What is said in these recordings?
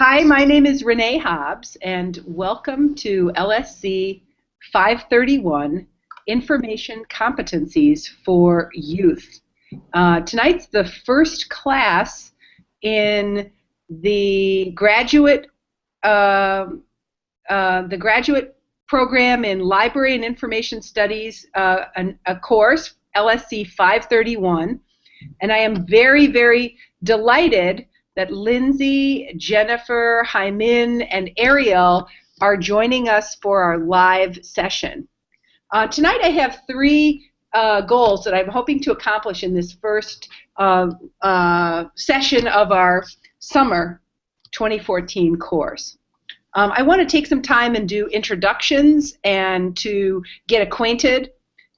Hi, my name is Renee Hobbs, and welcome to LSC531, Information Competencies for Youth. Tonight's the first class in the graduate program in Library and Information Studies, a course, LSC531, and I am very, very delighted that Lindsay, Jennifer, Hymin, and Arielle are joining us for our live session. Tonight I have three goals that I'm hoping to accomplish in this first session of our summer 2014 course. I want to take some time and do introductions and to get acquainted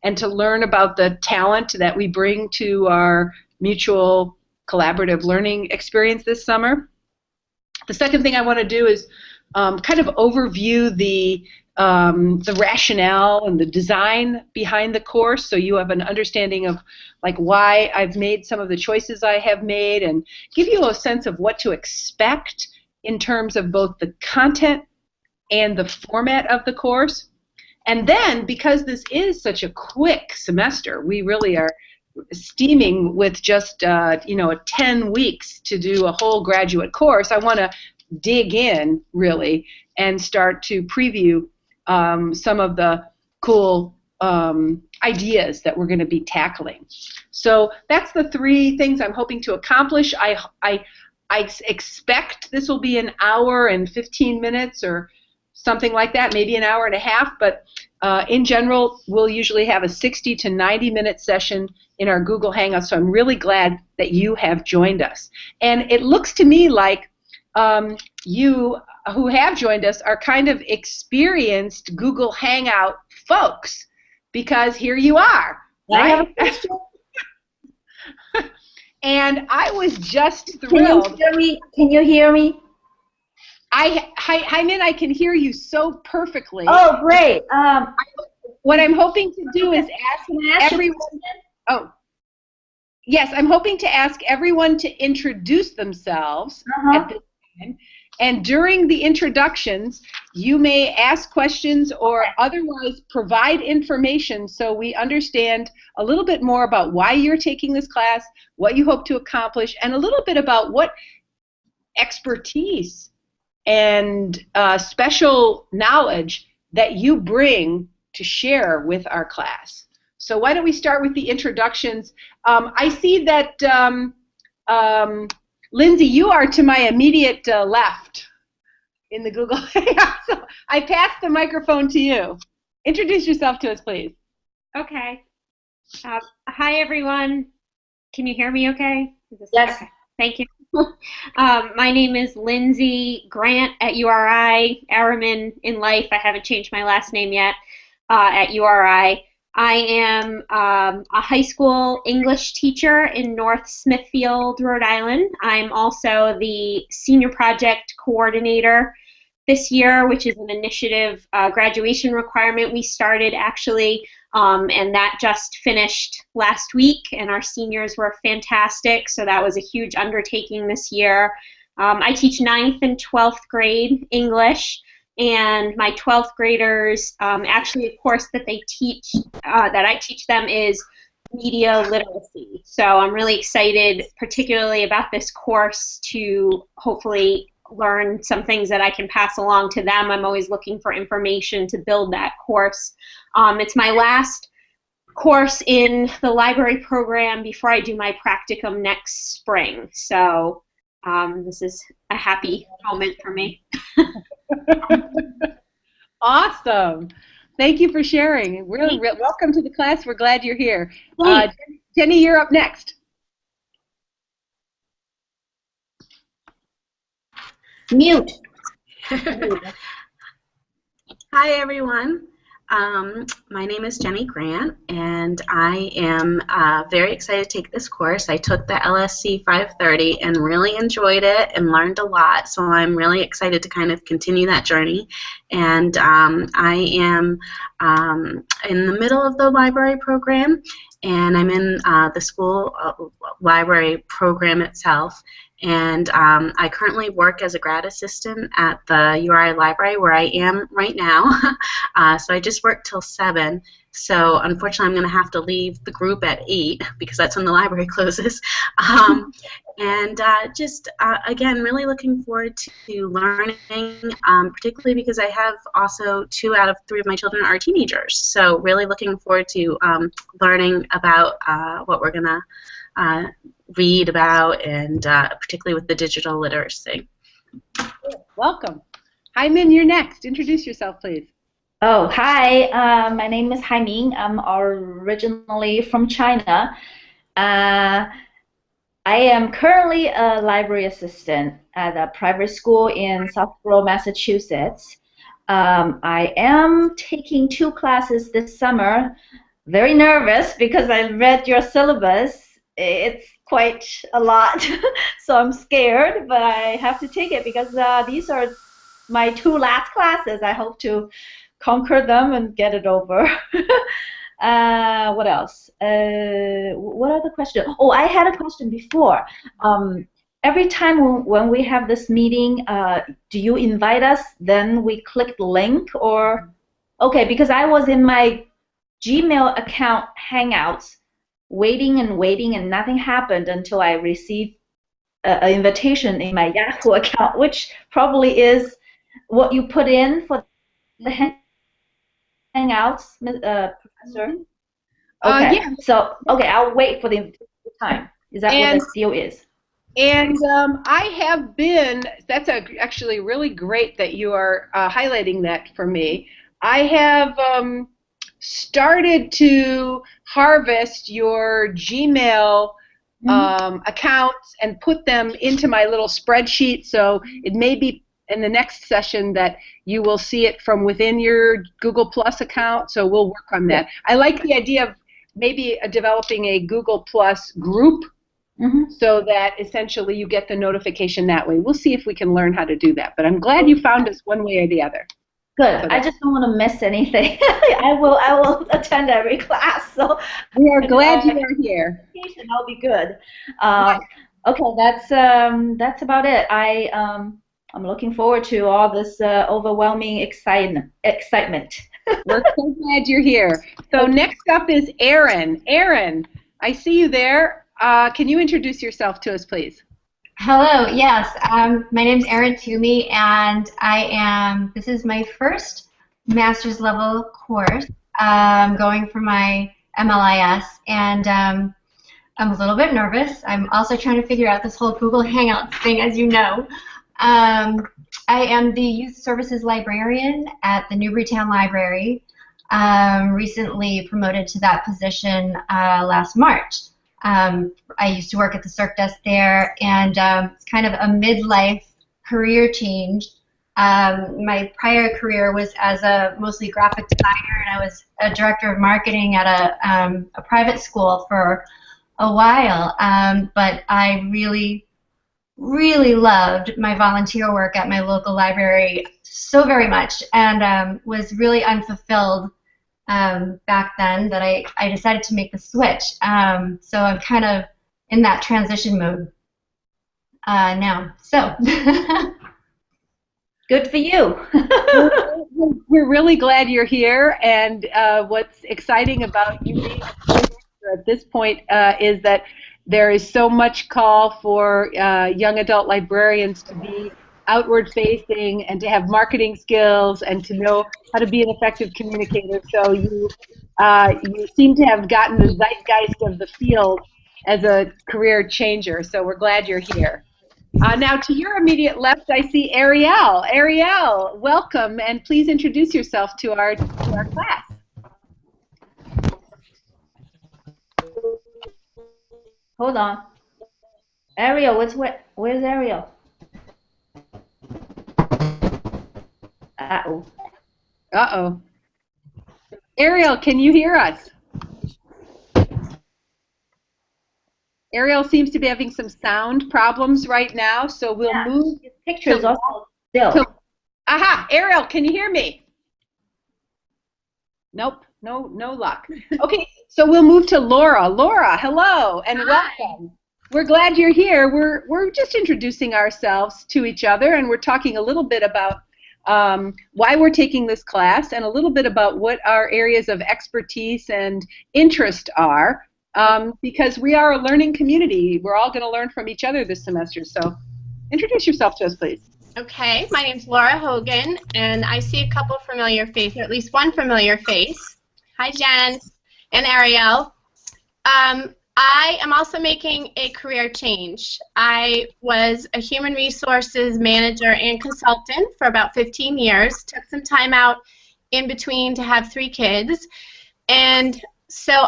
and to learn about the talent that we bring to our mutual collaborative learning experience this summer. The second thing I want to do is kind of overview the rationale and the design behind the course, so you have an understanding of like why I've made some of the choices I have made, and give you a sense of what to expect in terms of both the content and the format of the course. And then, because this is such a quick semester, we really are steaming with just 10 weeks to do a whole graduate course. I want to dig in really and start to preview some of the cool ideas that we're going to be tackling. So that's the three things I'm hoping to accomplish. I expect this will be an hour and 15 minutes or something like that, maybe an hour and a half, but in general, we'll usually have a 60 to 90-minute session in our Google Hangouts, so I'm really glad that you have joined us. And it looks to me like you who have joined us are kind of experienced Google Hangout folks, because here you are, right? And I was just thrilled. Can you hear me? Hymin, I can hear you so perfectly. Oh, great. What I'm hoping to do is ask everyone. Oh, yes, I'm hoping to ask everyone to introduce themselves at this time. And during the introductions, you may ask questions or otherwise provide information so we understand a little bit more about why you're taking this class, what you hope to accomplish, and a little bit about what expertise and special knowledge that you bring to share with our class. So why don't we start with the introductions. I see that, Lindsay, you are to my immediate left in the Google Hangout, so I pass the microphone to you. Introduce yourself to us, please. Okay. Hi, everyone. Can you hear me okay? Yes. Okay. Thank you. My name is Lindsay Grant at URI, Araman in life. I haven't changed my last name yet at URI. I am a high school English teacher in North Smithfield, Rhode Island. I'm also the senior project coordinator this year, which is an initiative graduation requirement we started actually, and that just finished last week, and our seniors were fantastic, so that was a huge undertaking this year. I teach 9th and 12th grade English, and my 12th graders, actually a course that they teach, that I teach them is media literacy. So I'm really excited, particularly about this course, to hopefully learn some things that I can pass along to them. I'm always looking for information to build that course. It's my last course in the library program before I do my practicum next spring. So this is a happy moment for me. Awesome. Thank you for sharing. Welcome to the class. We're glad you're here. Jenny, you're up next. Mute. Hi, everyone. My name is Jenny Grant, and I am very excited to take this course. I took the LSC 530 and really enjoyed it and learned a lot, so I'm really excited to kind of continue that journey. And I am in the middle of the library program, and I'm in the school library program itself. And I currently work as a grad assistant at the URI library where I am right now. So I just work till 7. So unfortunately, I'm going to have to leave the group at 8 because that's when the library closes. And again, really looking forward to learning, particularly because I have also 2 out of 3 of my children are teenagers. So really looking forward to learning about what we're going to read about, and particularly with the digital literacy. Welcome. Hi, Min, you're next. Introduce yourself, please. Oh, hi. My name is Hai Ming. I'm originally from China. I am currently a library assistant at a private school in Southborough, Massachusetts. I am taking 2 classes this summer. Very nervous because I read your syllabus. It's quite a lot, so I'm scared, but I have to take it because these are my 2 last classes. I hope to conquer them and get it over. What else? What other question? Oh, I had a question before. Every time when we have this meeting, do you invite us? Then we click the link, or okay? Because I was in my Gmail account Hangouts, waiting and nothing happened until I received an invitation in my Yahoo account, which probably is what you put in for the Hangouts, Professor. Okay. Yeah. So, okay, I'll wait for the time. Is that what the deal is? And I have been, that's actually really great that you are highlighting that for me. I have started to harvest your Gmail accounts and put them into my little spreadsheet, so it may be in the next session that you will see it from within your Google Plus account, so we'll work on that. I like the idea of maybe developing a Google Plus group so that essentially you get the notification that way. We'll see if we can learn how to do that, but I'm glad you found us one way or the other. Good. So I just don't want to miss anything. I will attend every class. So we are glad you are here. That'll be good. Okay, that's about it. I'm looking forward to all this overwhelming excitement. We're so glad you're here. So next up is Erin. Erin, I see you there. Can you introduce yourself to us, please? Hello, yes. My name is Erin Toomey, and this is my first master's level course. I'm going for my MLIS, and I'm a little bit nervous. I'm also trying to figure out this whole Google Hangouts thing, as you know. I am the Youth Services Librarian at the Newburytown Library, recently promoted to that position last March. I used to work at the circ desk there, and it's kind of a midlife career change. My prior career was as a mostly graphic designer, and I was a director of marketing at a private school for a while, but I really loved my volunteer work at my local library so very much, and was really unfulfilled back then that I decided to make the switch. So I'm kind of in that transition mode now. So good for you. We're really glad you're here, and what's exciting about you being at this point is that there is so much call for young adult librarians to be outward-facing and to have marketing skills and to know how to be an effective communicator. So you seem to have gotten the zeitgeist of the field as a career changer. So we're glad you're here. Now to your immediate left, I see Arielle. Arielle, welcome, and please introduce yourself to our class. Hold on. Arielle, where's Arielle? Uh-oh. Uh-oh. Arielle, can you hear us? Arielle seems to be having some sound problems right now, so we'll move. His picture is also still. Aha, Arielle, can you hear me? Nope, no luck. Okay, so we'll move to Laura. Laura, hello and welcome. We're glad you're here. We're just introducing ourselves to each other, and we're talking a little bit about why we're taking this class and a little bit about what our areas of expertise and interest are, because we are a learning community. We're all going to learn from each other this semester. So introduce yourself to us, please. Okay, my name's Laura Hogan, and I see a couple familiar faces, or at least one familiar face. Hi, Jen and Arielle. I am also making a career change. I was a human resources manager and consultant for about 15 years, took some time out in between to have 3 kids, and so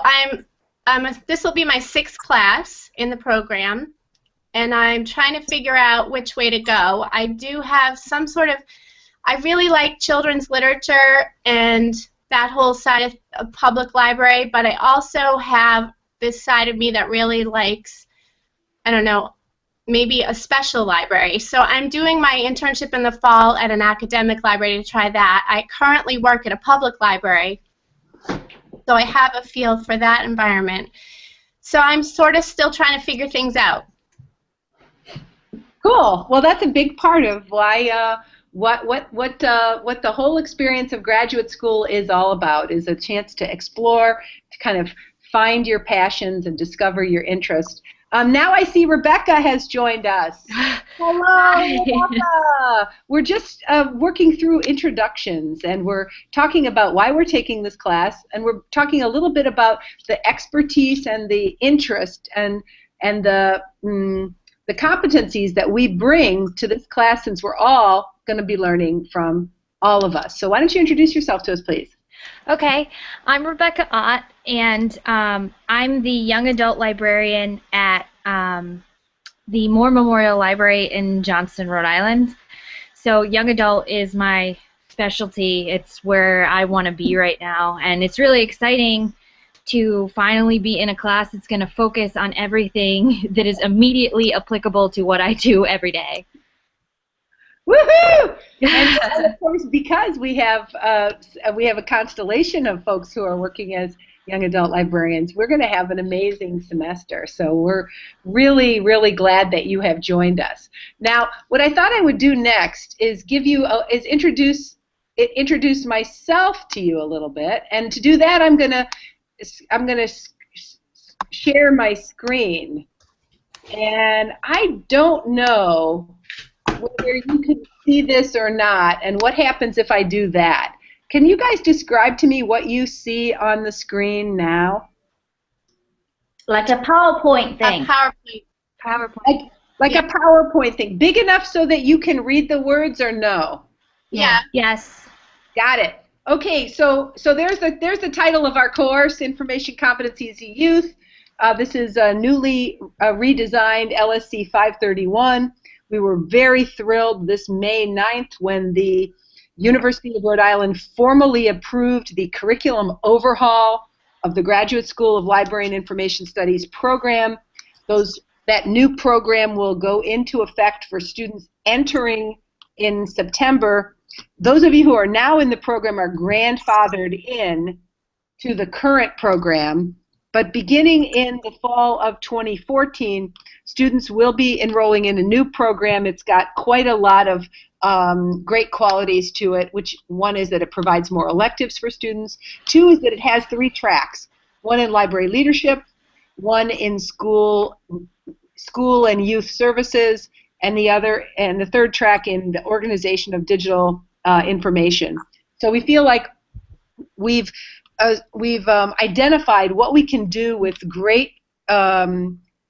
this will be my 6th class in the program. And I'm trying to figure out which way to go. I do have some sort of, I really like children's literature and that whole side of a public library, but I also have this side of me that really likes, I don't know, maybe a special library. So I'm doing my internship in the fall at an academic library to try that. I currently work at a public library, so I have a feel for that environment. So I'm sort of still trying to figure things out. Cool. Well, that's a big part of why what the whole experience of graduate school is all about, is a chance to explore, to kind of find your passions and discover your interest. Now I see Rebecca has joined us. Hello, Rebecca. We're just working through introductions, and we're talking about why we're taking this class, and we're talking a little bit about the expertise and the interest and the competencies that we bring to this class, since we're all going to be learning from all of us. So why don't you introduce yourself to us, please? Okay, I'm Rebecca Ott, and I'm the young adult librarian at the Moore Memorial Library in Johnston, Rhode Island. So young adult is my specialty. It's where I want to be right now, and it's really exciting to finally be in a class that's going to focus on everything that is immediately applicable to what I do every day. Woohoo! And of course, because we have a constellation of folks who are working as young adult librarians, we're going to have an amazing semester. So we're really, really glad that you have joined us. Now, what I thought I would do next is introduce myself to you a little bit, and to do that, I'm gonna share my screen, and I don't know whether you can see this or not, and what happens if I do that. Can you guys describe to me what you see on the screen now? Like a PowerPoint thing. A PowerPoint. Like a PowerPoint thing. Big enough so that you can read the words, or no? Yeah. Yes. Got it. Okay, so there's the title of our course, Information Competencies in Youth. This is a newly redesigned LSC531. We were very thrilled this May 9th when the University of Rhode Island formally approved the curriculum overhaul of the Graduate School of Library and Information Studies program. That new program will go into effect for students entering in September. Those of you who are now in the program are grandfathered in to the current program, but beginning in the fall of 2014, students will be enrolling in a new program. It's got quite a lot of great qualities to it, which one is that it provides more electives for students. 2 is that it has 3 tracks, one in library leadership, one in school and youth services, and the third track in the organization of digital information. So we feel like we've identified what we can do with great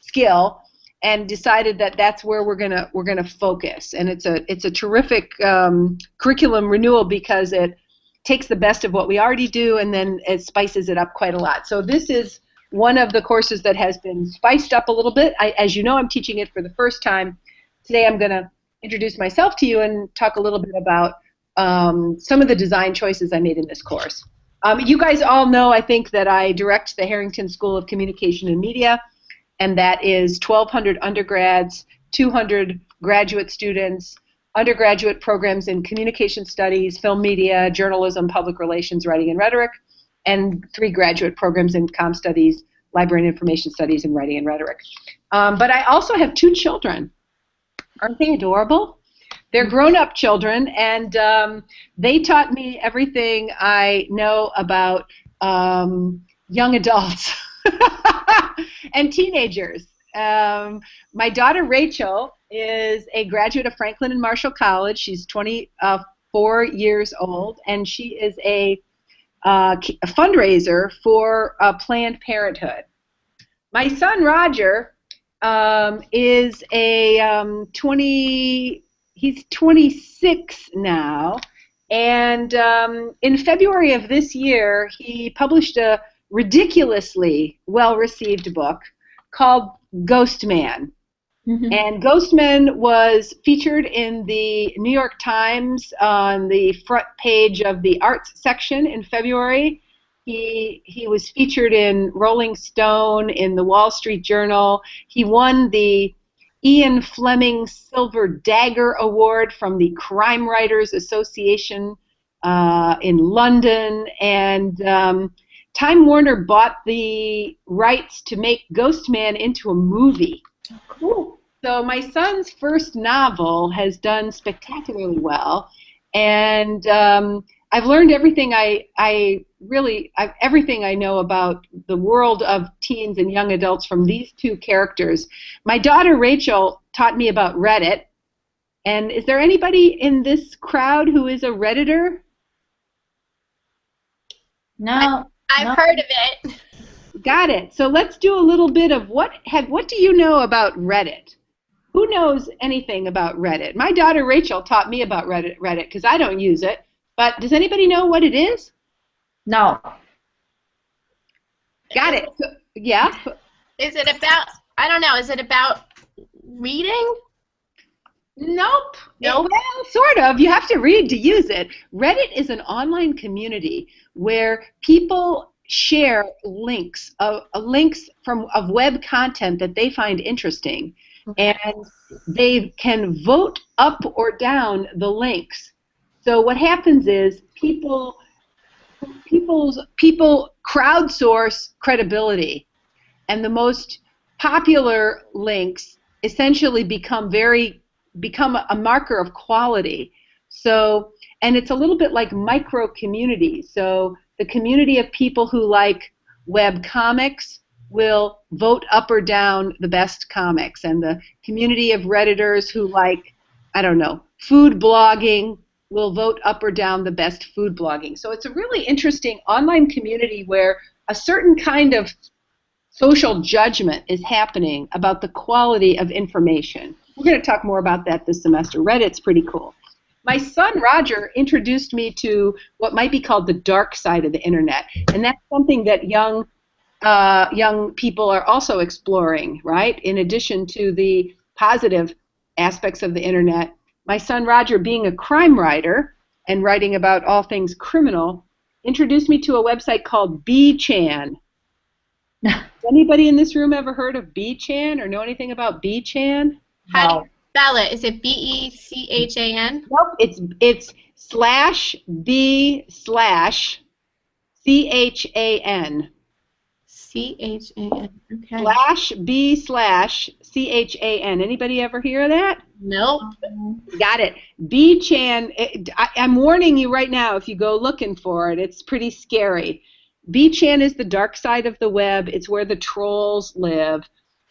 skill, and decided that that's where we're gonna focus. And it's a terrific curriculum renewal, because it takes the best of what we already do and then it spices it up quite a lot. So this is one of the courses that has been spiced up a little bit. As you know, I'm teaching it for the first time. Today I'm going to introduce myself to you and talk a little bit about some of the design choices I made in this course. You guys all know, I think, that I direct the Harrington School of Communication and Media, and that is 1,200 undergrads, 200 graduate students, undergraduate programs in communication studies, film media, journalism, public relations, writing and rhetoric, and 3 graduate programs in Comm Studies, Library and Information Studies, and Writing and Rhetoric. But I also have 2 children. Aren't they adorable? They're grown-up children, and they taught me everything I know about young adults and teenagers. My daughter Rachel is a graduate of Franklin and Marshall College. She's 24 years old, and she is a fundraiser for Planned Parenthood. My son Roger is he's 26 now, and in February of this year he published a ridiculously well-received book called Ghost Man. Mm-hmm. And Ghost Man was featured in the New York Times on the front page of the arts section in February. He was featured in Rolling Stone, in the Wall Street Journal. He won the Ian Fleming Silver Dagger Award from the Crime Writers Association in London, and Time Warner bought the rights to make Ghost Man into a movie. Cool. So my son's first novel has done spectacularly well, and I've learned everything everything I know about the world of teens and young adults from these 2 characters. My daughter Rachel taught me about Reddit. And is there anybody in this crowd who is a Redditor? No. I've heard of it. Got it. So let's do a little bit of what do you know about Reddit? Who knows anything about Reddit? My daughter Rachel taught me about Reddit because I don't use it. But does anybody know what it is? No. Got it. So, yeah. Is it about, I don't know, is it about reading? Nope. Well, sort of. You have to read to use it. Reddit is an online community where people share links of web content that they find interesting, and they can vote up or down the links. So what happens is people crowdsource credibility, and the most popular links essentially become a marker of quality. So, and it's a little bit like micro communities. So the community of people who like web comics will vote up or down the best comics, and the community of Redditors who like, I don't know, food blogging will vote up or down the best food blogging. So it's a really interesting online community where a certain kind of social judgment is happening about the quality of information. We're going to talk more about that this semester. Reddit's pretty cool. My son Roger introduced me to what might be called the dark side of the internet, and that's something that young people are also exploring, right? In addition to the positive aspects of the internet, my son Roger, being a crime writer and writing about all things criminal, introduced me to a website called B-Chan. Has anybody in this room ever heard of B-Chan or know anything about B-Chan? How do you spell it? Is it B-E-C-H-A-N? Nope, it's /B/CHAN. C-H-A-N. Okay. /B/CHAN. Anybody ever hear of that? Nope. Got it. B-Chan, I'm warning you right now, if you go looking for it, it's pretty scary. B-Chan is the dark side of the web. It's where the trolls live.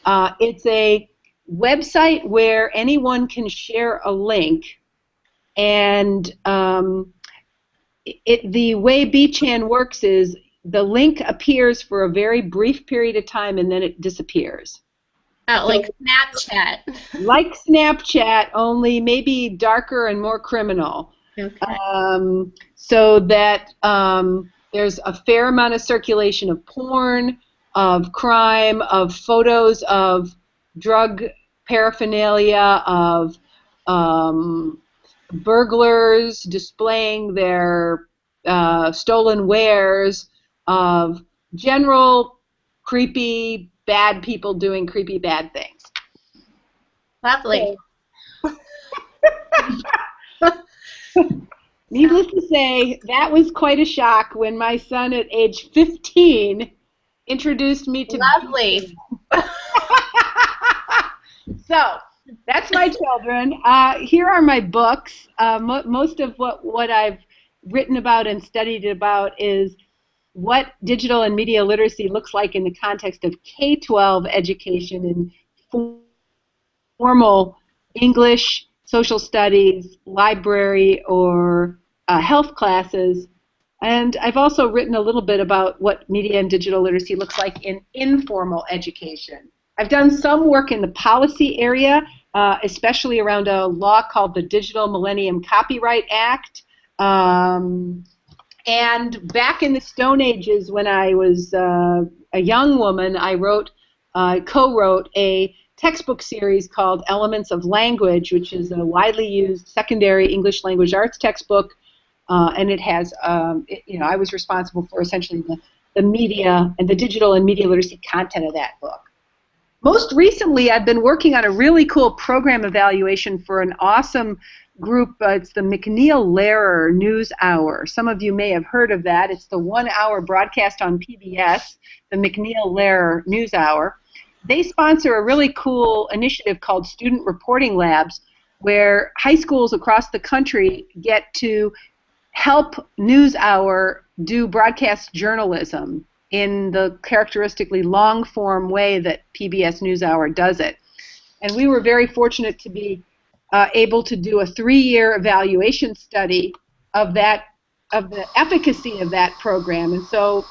It's a website where anyone can share a link, and the way B-Chan works is the link appears for a very brief period of time and then it disappears. Oh, like Snapchat. Like Snapchat, only maybe darker and more criminal. Okay. So that there's a fair amount of circulation of porn, of crime, of photos of drug paraphernalia, of burglars displaying their stolen wares, of general creepy bad people doing creepy bad things. Lovely. Needless to say, that was quite a shock when my son at age 15 introduced me to Lovely. So, that's my children. Here are my books. Most of what I've written about and studied about is what digital and media literacy looks like in the context of K-12 education in formal English, social studies, library, or health classes. And I've also written a little bit about what media and digital literacy looks like in informal education. I've done some work in the policy area, especially around a law called the Digital Millennium Copyright Act. And back in the Stone Ages, when I was a young woman, I co-wrote a textbook series called Elements of Language, which is a widely used secondary English language arts textbook, and it has, I was responsible for essentially the media and the digital and media literacy content of that book. Most recently, I've been working on a really cool program evaluation for an awesome group. It's the McNeil-Lehrer News Hour. Some of you may have heard of that. It's the 1-hour broadcast on PBS, the McNeil-Lehrer News Hour. They sponsor a really cool initiative called Student Reporting Labs, where high schools across the country get to help News Hour do broadcast journalism in the characteristically long-form way that PBS NewsHour does it. And we were very fortunate to be able to do a 3-year evaluation study of the efficacy of that program. And so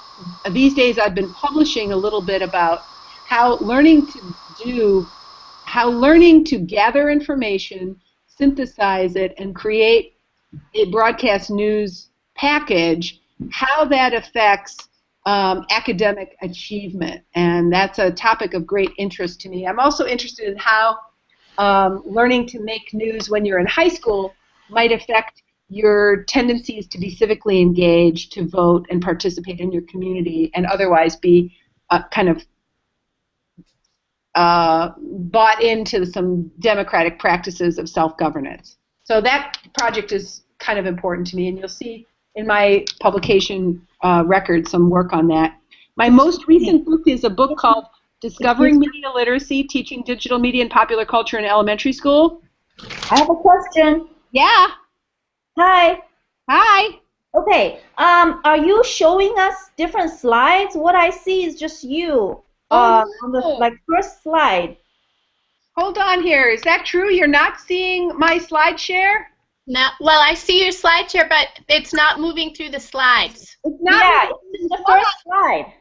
these days I've been publishing a little bit about how learning to gather information, synthesize it, and create a broadcast news package, how that affects academic achievement, and that's a topic of great interest to me. I'm also interested in how learning to make news when you're in high school might affect your tendencies to be civically engaged, to vote and participate in your community, and otherwise be kind of bought into some democratic practices of self-governance. So that project is kind of important to me, and you'll see in my publication record some work on that. My most recent book is a book called Discovering Media Literacy, Teaching Digital Media and Popular Culture in Elementary School. I have a question. Yeah. Hi. Hi. Okay. Are you showing us different slides? What I see is just you on the first slide. Hold on here. Is that true? You're not seeing my slide share? No. Well, I see your slide share, but it's not moving through the slides. It's not. Yeah, it's in the first slide.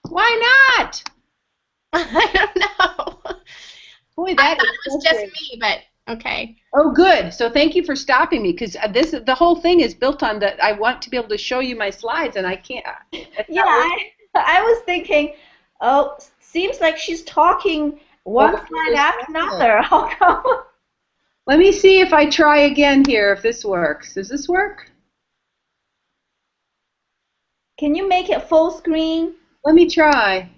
Why not? I don't know. Boy, I thought it was just me, but okay. Oh, good. So thank you for stopping me, because the whole thing is built on that. I want to be able to show you my slides, and I can't. Yeah, I was thinking, oh, seems like she's talking one slide after another. How come? Let me see if I try again here, if this works. Does this work? Can you make it full screen? Let me try.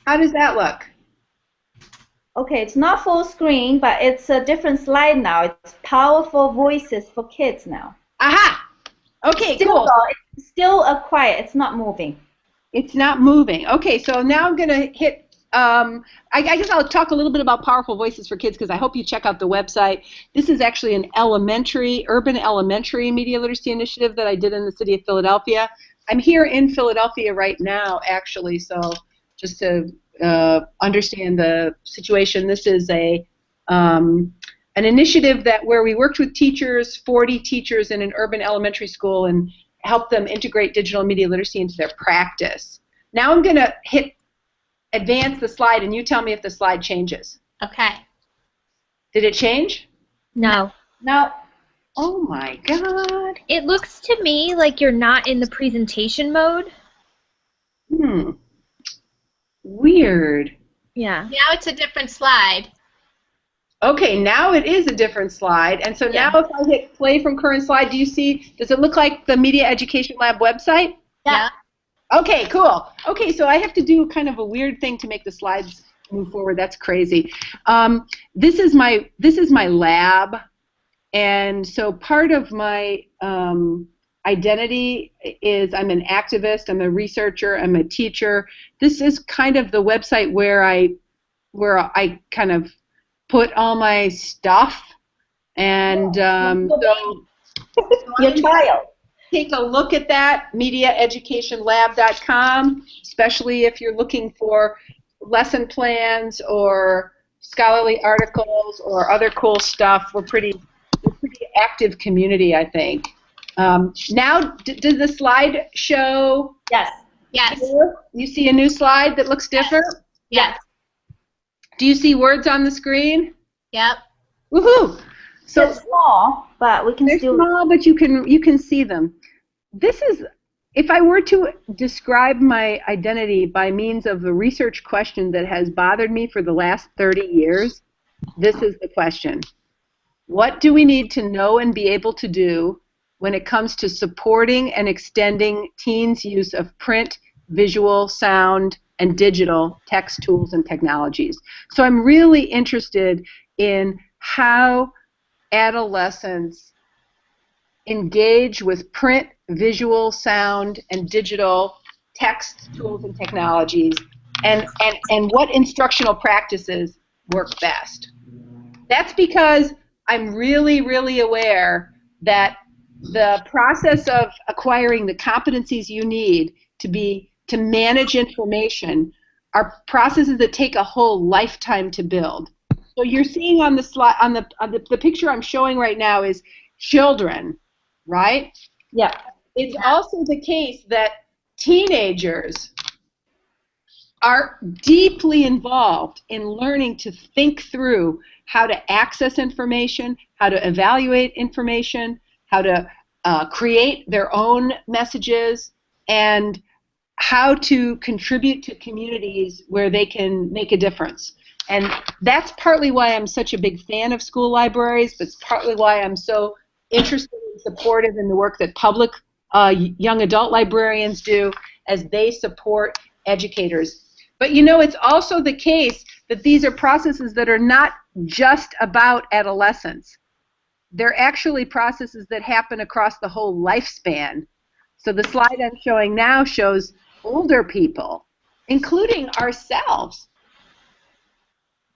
How does that look? Okay, it's not full screen, but it's a different slide now. It's powerful voices for kids now. Aha! Okay, cool. It's still quiet. It's not moving. It's not moving. Okay, so now I'm going to hit, I guess I'll talk a little bit about Powerful Voices for Kids, because I hope you check out the website. This is actually an urban elementary media literacy initiative that I did in the city of Philadelphia. I'm here in Philadelphia right now, actually, so just to understand the situation, this is an initiative where we worked with teachers, 40 teachers in an urban elementary school, and helped them integrate digital media literacy into their practice. Now I'm going to advance the slide, and you tell me if the slide changes. Okay. Did it change? No. No. Oh my God. It looks to me like you're not in the presentation mode. Weird. Yeah. Now it's a different slide. Okay, now it is a different slide, and so now if I hit play from current slide, does it look like the Media Education Lab website? Yeah. Okay, cool. Okay, so I have to do kind of a weird thing to make the slides move forward. That's crazy. This is my lab, And so part of my identity is I'm an activist, I'm a researcher, I'm a teacher. This is kind of the website where I kind of put all my stuff. And so your child. Take a look at that, mediaeducationlab.com, especially if you're looking for lesson plans or scholarly articles or other cool stuff. We're pretty active community, I think. Now, did the slide show? Yes. Yes. You see a new slide that looks different? Yes. Do you see words on the screen? Yep. Woohoo! So They're small, but we can they're still. small, but you can see them. This is, if I were to describe my identity by means of a research question that has bothered me for the last 30 years, this is the question. What do we need to know and be able to do when it comes to supporting and extending teens' use of print, visual, sound, and digital text tools and technologies? So I'm really interested in how adolescents engage with print, visual, sound, and digital text tools and technologies, and what instructional practices work best. That's because I'm really, really aware that the process of acquiring the competencies you need to manage information are processes that take a whole lifetime to build. So you're seeing on the slide, on the picture I'm showing right now is children, right? Yeah. It's also the case that teenagers are deeply involved in learning to think through how to access information, how to evaluate information, how to create their own messages, and how to contribute to communities where they can make a difference. And that's partly why I'm such a big fan of school libraries, but it's partly why I'm so interested and supportive in the work that public young adult librarians do as they support educators. But you know, it's also the case that these are processes that are not just about adolescence. They're actually processes that happen across the whole lifespan. So the slide I'm showing now shows older people, including ourselves.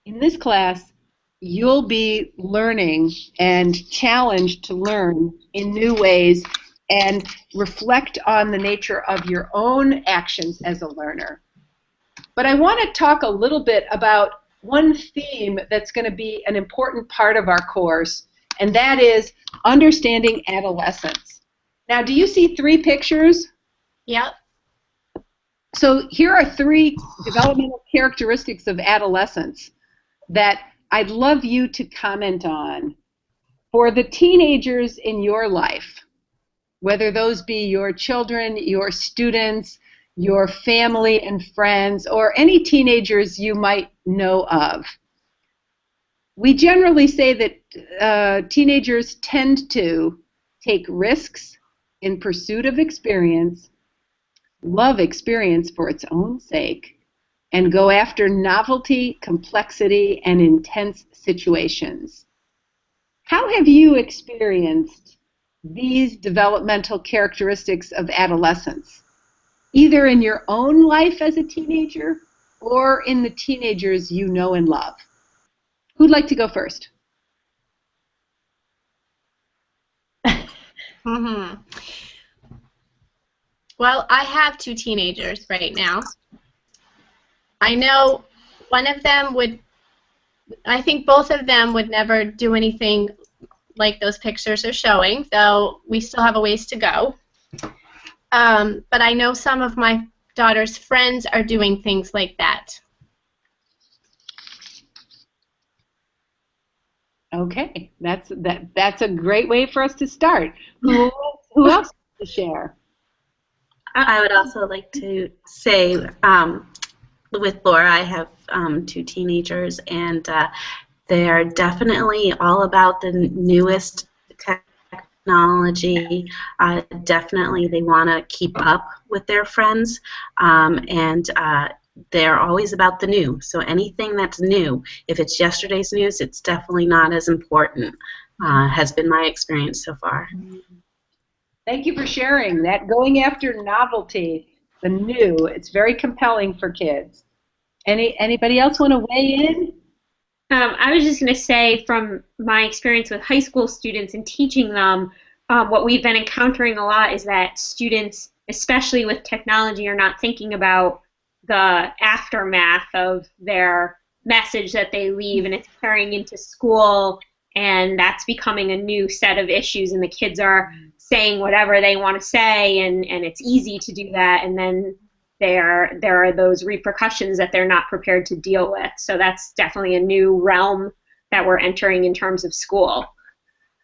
In this class, you'll be learning and challenged to learn in new ways and reflect on the nature of your own actions as a learner. But I want to talk a little bit about one theme that's going to be an important part of our course, and that is understanding adolescence. Now, do you see 3 pictures? Yep. So here are 3 developmental characteristics of adolescence that I'd love you to comment on. For the teenagers in your life, whether those be your children, your students, your family and friends, or any teenagers you might know of. We generally say that teenagers tend to take risks in pursuit of experience, love experience for its own sake, and go after novelty, complexity, and intense situations. How have you experienced these developmental characteristics of adolescence, either in your own life as a teenager or in the teenagers you know and love? Who'd like to go first? Well, I have 2 teenagers right now. I know one of them would, I think both of them would never do anything like those pictures are showing, though we still have a ways to go. But I know some of my daughter's friends are doing things like that. Okay, that's a great way for us to start. Who else to share? I would also like to say, with Laura, I have 2 teenagers, and they're definitely all about the newest technology. Definitely they want to keep up with their friends, and they're always about the new. So anything that's new, if it's yesterday's news, it's definitely not as important. has been my experience so far. Thank you for sharing that. Going after novelty, the new, it's very compelling for kids. Anybody else want to weigh in? I was just going to say, from my experience with high school students and teaching them, what we've been encountering a lot is that students, especially with technology, are not thinking about the aftermath of their message that they leave, and it's carrying into school, and that's becoming a new set of issues, and the kids are saying whatever they want to say, and it's easy to do that, and then there are those repercussions that they're not prepared to deal with. So that's definitely a new realm that we're entering in terms of school.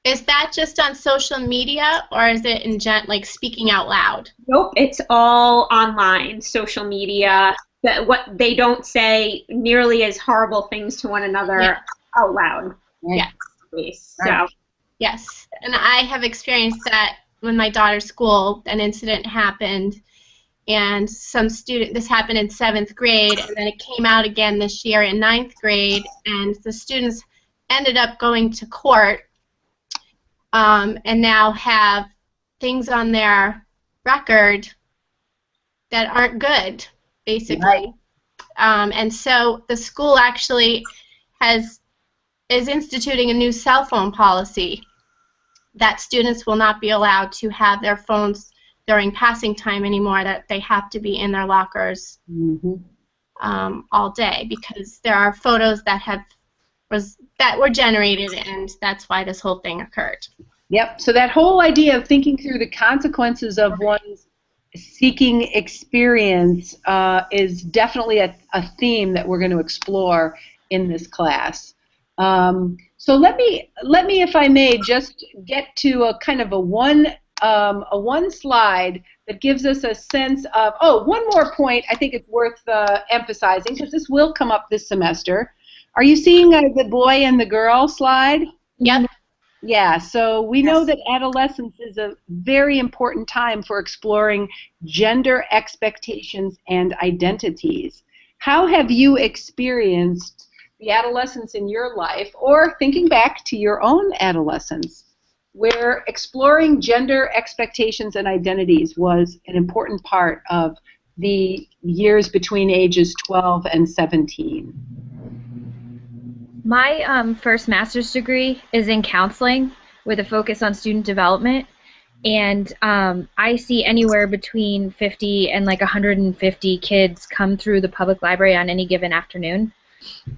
Is that just on social media, or is it in like speaking out loud? Nope, it's all online, social media. What they don't say nearly as horrible things to one another out loud. Yes. So, yes, and I have experienced that when my daughter's school. An incident happened, and this happened in 7th grade, and then it came out again this year in 9th grade, and the students ended up going to court, and now have things on their record that aren't good, basically. Right. And so the school actually is instituting a new cell phone policy that students will not be allowed to have their phones during passing time anymore, that they have to be in their lockers all day, because there are photos that were generated, and that's why this whole thing occurred. Yep, so that whole idea of thinking through the consequences of one's seeking experience is definitely a theme that we're going to explore in this class. So let me, if I may, just get to a kind of a one slide that gives us a sense of, one more point I think it's worth emphasizing, because this will come up this semester. Are you seeing the boy and the girl slide? Yep. Yeah, so we know that adolescence is a very important time for exploring gender expectations and identities. How have you experienced the adolescence in your life, or thinking back to your own adolescence, where exploring gender expectations and identities was an important part of the years between ages 12 and 17? My first master's degree is in counseling with a focus on student development, and I see anywhere between 50 and like 150 kids come through the public library on any given afternoon.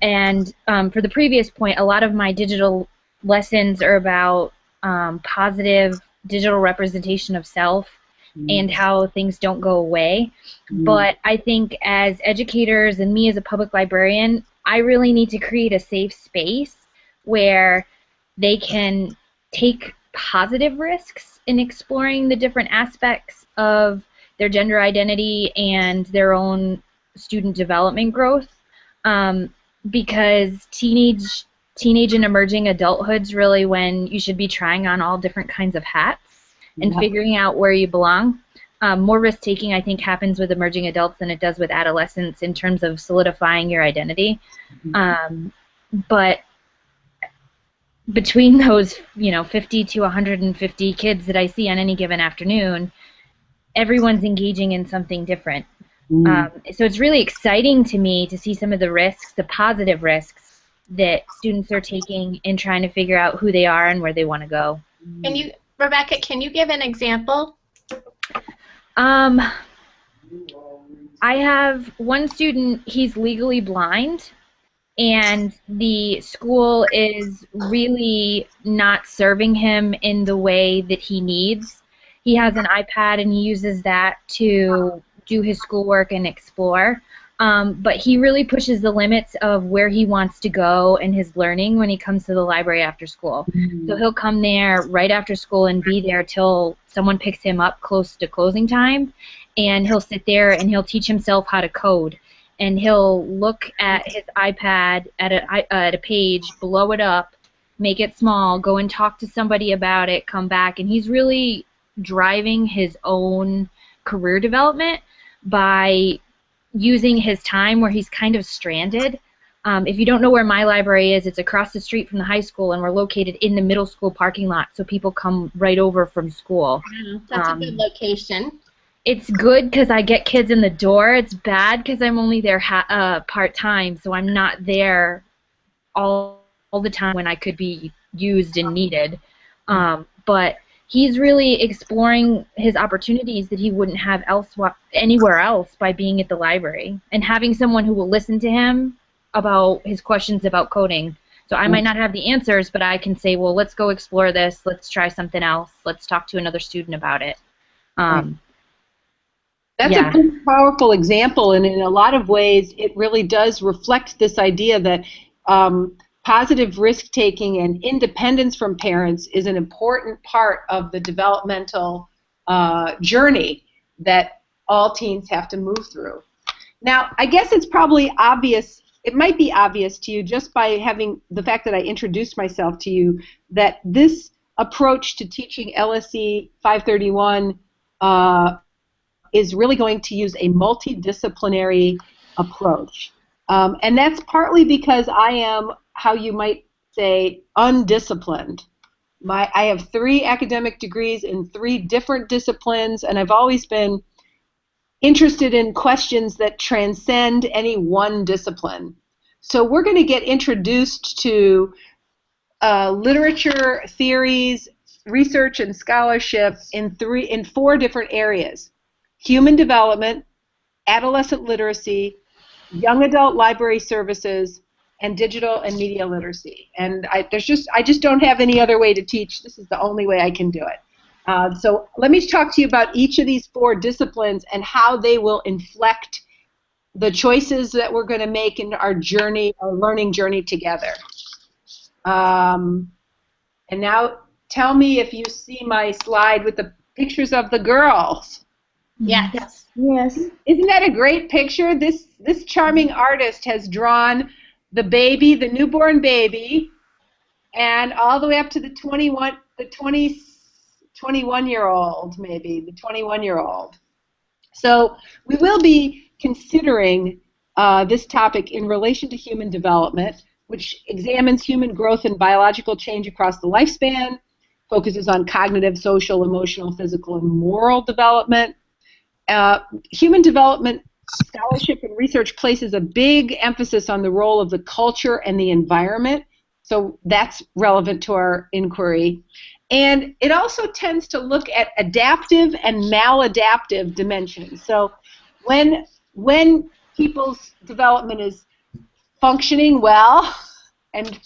And for the previous point, a lot of my digital lessons are about positive digital representation of self and how things don't go away. But I think as educators and me as a public librarian, I really need to create a safe space where they can take positive risks in exploring the different aspects of their gender identity and their own student development growth, because teenage and emerging adulthood's really when you should be trying on all different kinds of hats and figuring out where you belong. More risk-taking, I think, happens with emerging adults than it does with adolescents in terms of solidifying your identity. But between those, 50 to 150 kids that I see on any given afternoon, everyone's engaging in something different. So it's really exciting to me to see some of the risks, the positive risks that students are taking in trying to figure out who they are and where they want to go. Rebecca, can you give an example? I have one student, he's legally blind, and the school is really not serving him in the way that he needs. He has an iPad and he uses that to do his schoolwork and explore, but he really pushes the limits of where he wants to go and his learning when he comes to the library after school. So he'll come there right after school and be there till someone picks him up close to closing time, and he'll sit there and he'll teach himself how to code, and he'll look at his iPad at a page, blow it up, make it small, go and talk to somebody about it, come back, and he's really driving his own career development by using his time where he's kind of stranded If you don't know where my library is, it's across the street from the high school, and we're located in the middle school parking lot, so people come right over from school. That's a good location. It's good because I get kids in the door. It's bad because I'm only there part-time, so I'm not there all the time when I could be used and needed. But he's really exploring his opportunities that he wouldn't have anywhere else by being at the library and having someone who will listen to him about his questions about coding. So I might not have the answers, but I can say, well, let's go explore this. Let's try something else. Let's talk to another student about it. That's a pretty powerful example, and in a lot of ways it really does reflect this idea that positive risk-taking and independence from parents is an important part of the developmental journey that all teens have to move through. Now, I guess it's probably obvious, it might be obvious to you just by having the fact that I introduced myself to you, that this approach to teaching LSC531 is really going to use a multidisciplinary approach. And that's partly because I am, how you might say, undisciplined. I have 3 academic degrees in 3 different disciplines, and I've always been interested in questions that transcend any one discipline. So we're going to get introduced to literature, theories, research, and scholarship in 4 different areas: human development, adolescent literacy, young adult library services, and digital and media literacy. And I just don't have any other way to teach. This is the only way I can do it. So let me talk to you about each of these 4 disciplines and how they will inflect the choices that we're going to make in our journey, our learning journey together. And now tell me if you see my slide with the pictures of the girls. Yes. Yes. Isn't that a great picture? This charming artist has drawn the baby, the newborn baby, and all the way up to the 21-year-old, maybe, the 21-year-old. So we will be considering this topic in relation to human development, which examines human growth and biological change across the lifespan, focuses on cognitive, social, emotional, physical, and moral development. Human development scholarship and research places a big emphasis on the role of the culture and the environment, so that's relevant to our inquiry. And it also tends to look at adaptive and maladaptive dimensions. So when people's development is functioning well, and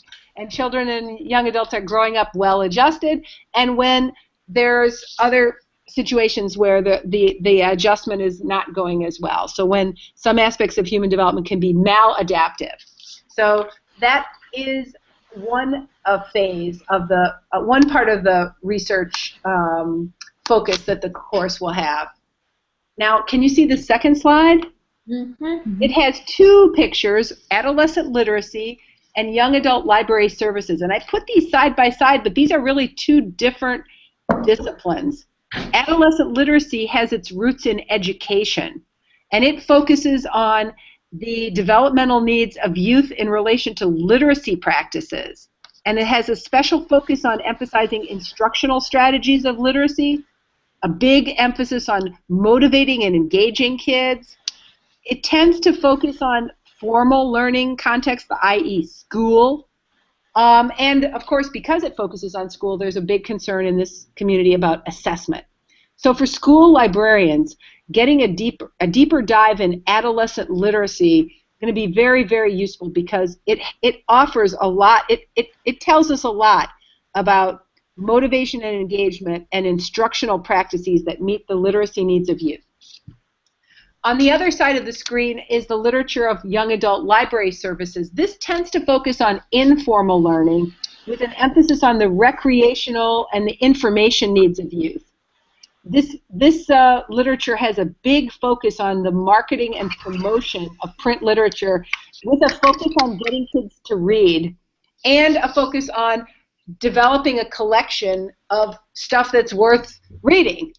children and young adults are growing up well-adjusted, and when there's other situations where the adjustment is not going as well. So when some aspects of human development can be maladaptive. So that is one phase of the one part of the research focus that the course will have. Now, can you see the second slide? Mm-hmm. It has 2 pictures: adolescent literacy and young adult library services. And I put these side by side, but these are really 2 different disciplines. Adolescent literacy has its roots in education, and it focuses on the developmental needs of youth in relation to literacy practices. And it has a special focus on emphasizing instructional strategies of literacy, a big emphasis on motivating and engaging kids. It tends to focus on formal learning context, i.e. school. And, of course, because it focuses on school, there's a big concern in this community about assessment. So for school librarians, getting a deeper dive in adolescent literacy is going to be very, very useful because it offers a lot. It tells us a lot about motivation and engagement and instructional practices that meet the literacy needs of youth. On the other side of the screen is the literature of young adult library services. This tends to focus on informal learning with an emphasis on the recreational and the information needs of youth. This literature has a big focus on the marketing and promotion of print literature with a focus on getting kids to read and a focus on developing a collection of stuff that's worth reading.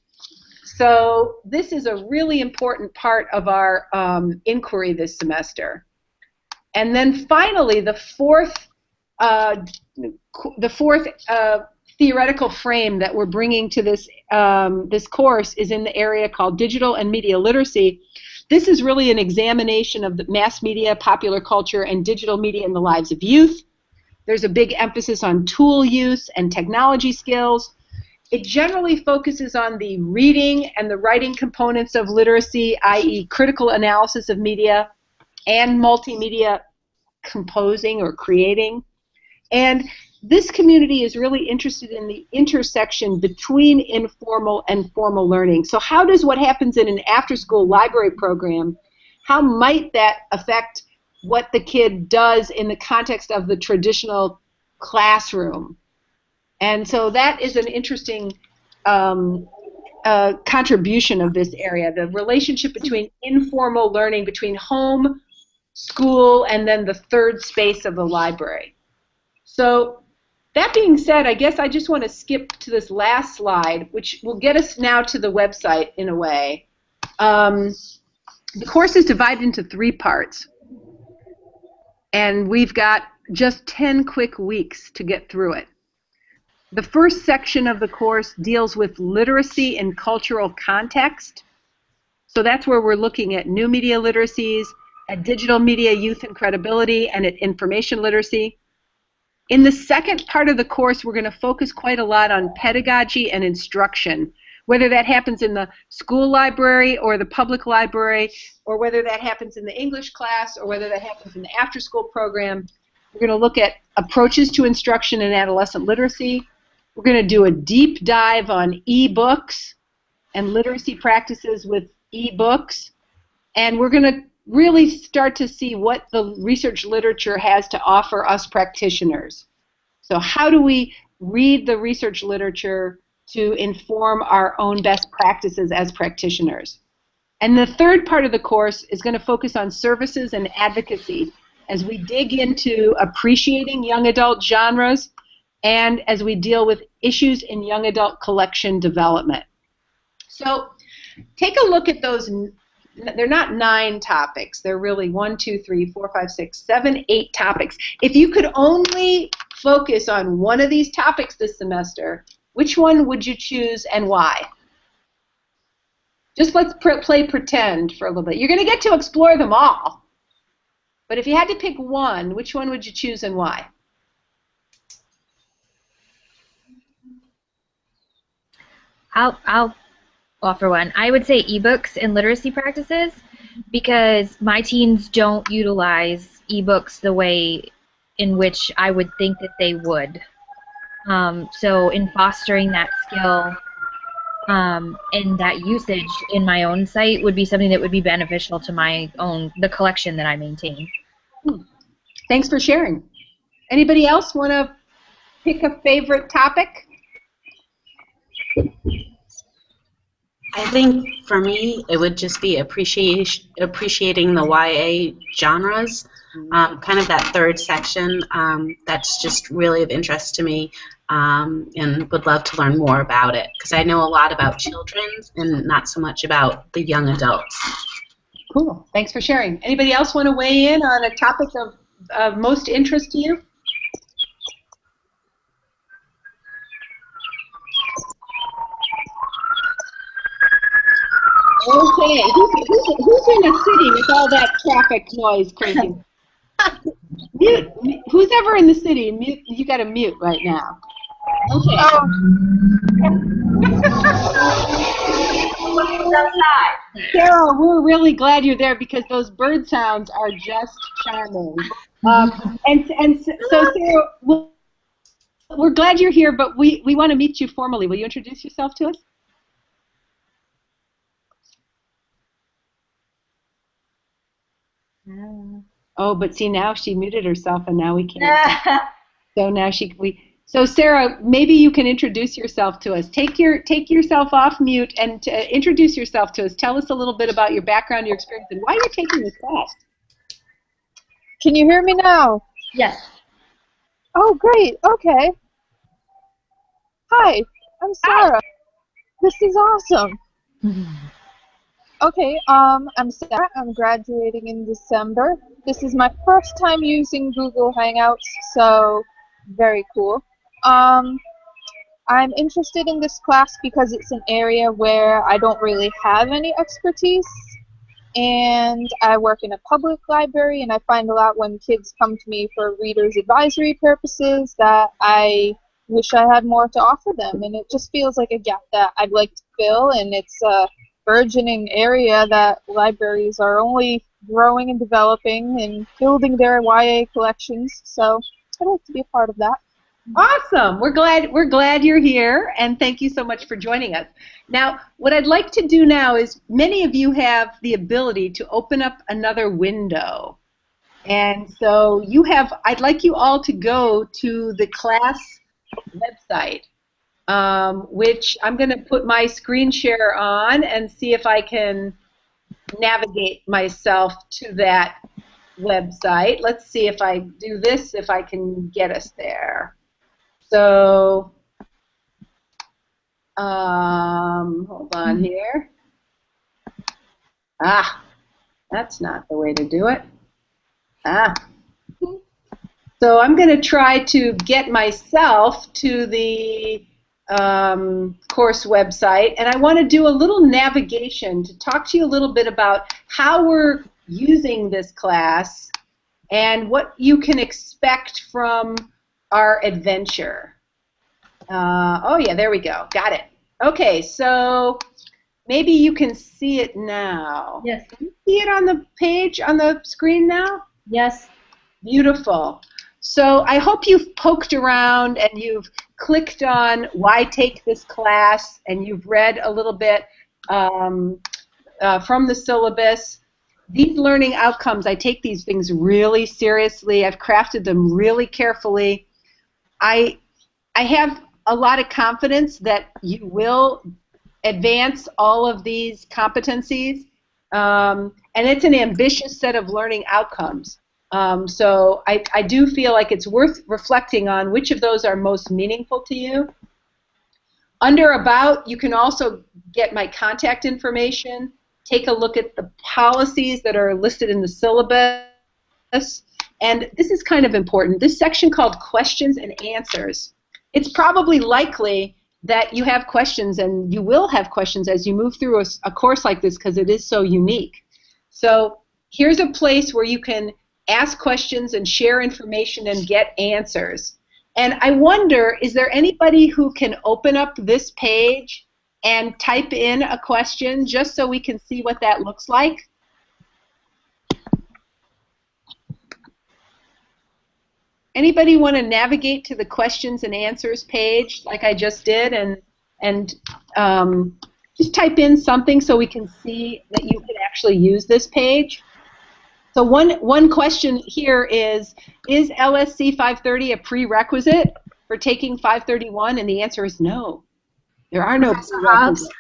So this is a really important part of our inquiry this semester. And then finally, the fourth theoretical frame that we're bringing to this this course is in the area called digital and media literacy. This is really an examination of the mass media, popular culture, and digital media in the lives of youth. There's a big emphasis on tool use and technology skills. It generally focuses on the reading and the writing components of literacy, i.e. critical analysis of media and multimedia composing or creating. And this community is really interested in the intersection between informal and formal learning. So how does what happens in an after-school library program, how might that affect what the kid does in the context of the traditional classroom? And so that is an interesting contribution of this area, the relationship between informal learning, between home, school, and then the third space of the library. So that being said, I guess I just want to skip to this last slide, which will get us now to the website in a way. The course is divided into 3 parts, and we've got just 10 quick weeks to get through it. The first section of the course deals with literacy in cultural context. So that's where we're looking at new media literacies, at digital media youth and credibility, and at information literacy. In the second part of the course, we're going to focus quite a lot on pedagogy and instruction, whether that happens in the school library or the public library, or whether that happens in the English class, or whether that happens in the after-school program. We're going to look at approaches to instruction in adolescent literacy. We're going to do a deep dive on e-books and literacy practices with e-books. And we're going to really start to see what the research literature has to offer us practitioners. So how do we read the research literature to inform our own best practices as practitioners? And the third part of the course is going to focus on services and advocacy as we dig into appreciating young adult genres and as we deal with issues in young adult collection development. So take a look at those. They're not 9 topics. They're really 1, 2, 3, 4, 5, 6, 7, 8 topics. If you could only focus on one of these topics this semester, which one would you choose and why? Just let's play pretend for a little bit. You're going to get to explore them all. But if you had to pick one, which one would you choose and why? I'll offer one. I would say ebooks and literacy practices, because my teens don't utilize ebooks the way in which I would think that they would. So in fostering that skill and that usage in my own site would be something that would be beneficial to the collection that I maintain. Thanks for sharing. Anybody else want to pick a favorite topic? I think for me, it would just be appreciating the YA genres, kind of that third section. That's just really of interest to me, and would love to learn more about it, because I know a lot about children and not so much about the young adults. Cool. Thanks for sharing. Anybody else want to weigh in on a topic of most interest to you? Okay, who's in a city with all that traffic noise crazy? Mute. Who's ever in the city? Mute. You got to mute right now. Okay. Sarah, we're really glad you're there because those bird sounds are just charming. And so Sarah, we're glad you're here, but we want to meet you formally. Will you introduce yourself to us? Oh, but see, now she muted herself, and now we can't. So now So Sarah, maybe you can introduce yourself to us. Take yourself off mute and introduce yourself to us. Tell us a little bit about your background, your experience, and why you're taking this class. Can you hear me now? Yes. Oh, great. Okay. Hi, I'm Sarah. This is awesome. Okay, I'm Sarah. I'm graduating in December. This is my first time using Google Hangouts, so very cool. I'm interested in this class because it's an area where I don't really have any expertise, and I work in a public library, and I find a lot when kids come to me for readers advisory purposes that I wish I had more to offer them, and it just feels like a gap that I'd like to fill, and it's a burgeoning area that libraries are only growing and developing and building their YA collections, so I'd like to be a part of that. Awesome. We're glad you're here, and thank you so much for joining us. Now, what I'd like to do now is many of you have the ability to open up another window. And so I'd like you all to go to the class website, which I'm going to put my screen share on and see if I can navigate myself to that website. Let's see if I do this, if I can get us there. So, hold on here. That's not the way to do it. So I'm going to try to get myself to the course website, and I want to do a little navigation to talk to you a little bit about how we're using this class and what you can expect from our adventure. Oh yeah, there we go. Got it. Okay, so maybe you can see it now. Yes. Can you see it on the page, on the screen now? Yes. Beautiful. So I hope you've poked around and you've clicked on why take this class, and you've read a little bit from the syllabus. These learning outcomes, I take these things really seriously. I've crafted them really carefully. I have a lot of confidence that you will advance all of these competencies, and it's an ambitious set of learning outcomes. So I do feel like it's worth reflecting on which of those are most meaningful to you. Under About, you can also get my contact information, take a look at the policies that are listed in the syllabus, and this is kind of important. This section called Questions and Answers. It's probably likely that you have questions, and you will have questions as you move through a course like this because it is so unique. So here's a place where you can ask questions and share information and get answers. And I wonder, is there anybody who can open up this page and type in a question just so we can see what that looks like? Anybody want to navigate to the questions and answers page like I just did and just type in something so we can see that you can actually use this page? So one question here is LSC530 a prerequisite for taking 531? And the answer is no. There are no prerequisites.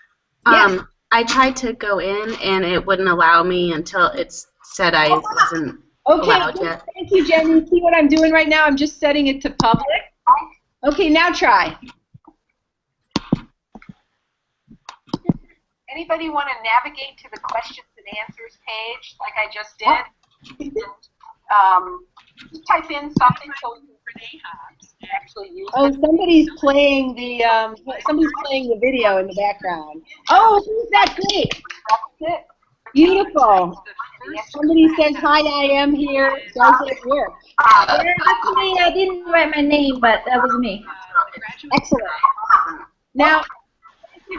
Yes. I tried to go in, and it wouldn't allow me until it said I wasn't allowed yet. Thank you, Jenny. See what I'm doing right now? I'm just setting it to public. Okay, now try. Anybody want to navigate to the questions and answers page like I just did? Just type in something so we can actually use it. Oh, somebody's playing the video in the background. Oh, isn't that great? Beautiful. Somebody says, hi, I am here. Does it work? Actually, I didn't write my name, but that was me. Excellent. Now,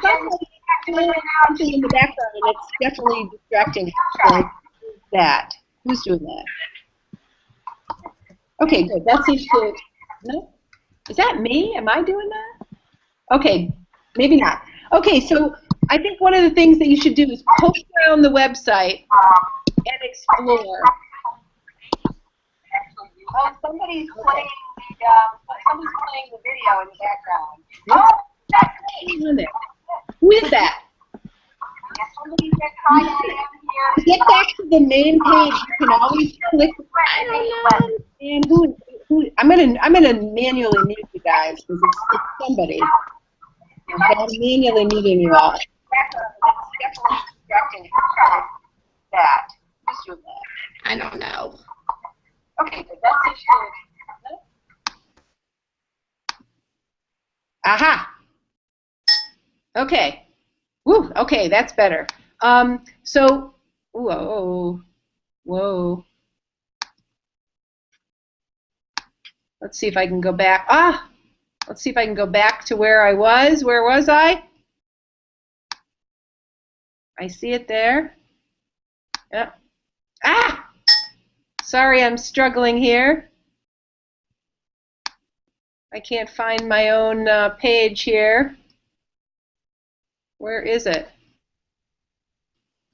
somebody's doing something in the background, and it's definitely distracting. So, who's that? Who's doing that? Okay, good. That seems to... No? Is that me? Am I doing that? Okay, maybe not. Okay, so I think one of the things that you should do is poke around the website and explore. Oh, somebody's playing the video in the background. Oh, that's me. Who is that? Somebody said, hi, I am here. To get back to the main page, you can always click. I don't know. And who? I'm gonna manually mute you guys because it's somebody. I'm manually muting you all. projecting. How hard is that? Just your left. I don't know. Okay, good. That's it. Aha. Okay. Woo. Okay, that's better. So, whoa. Let's see if I can go back. Let's see if I can go back to where I was. Where was I? I see it there. Yep. Sorry, I'm struggling here. I can't find my own page here. Where is it?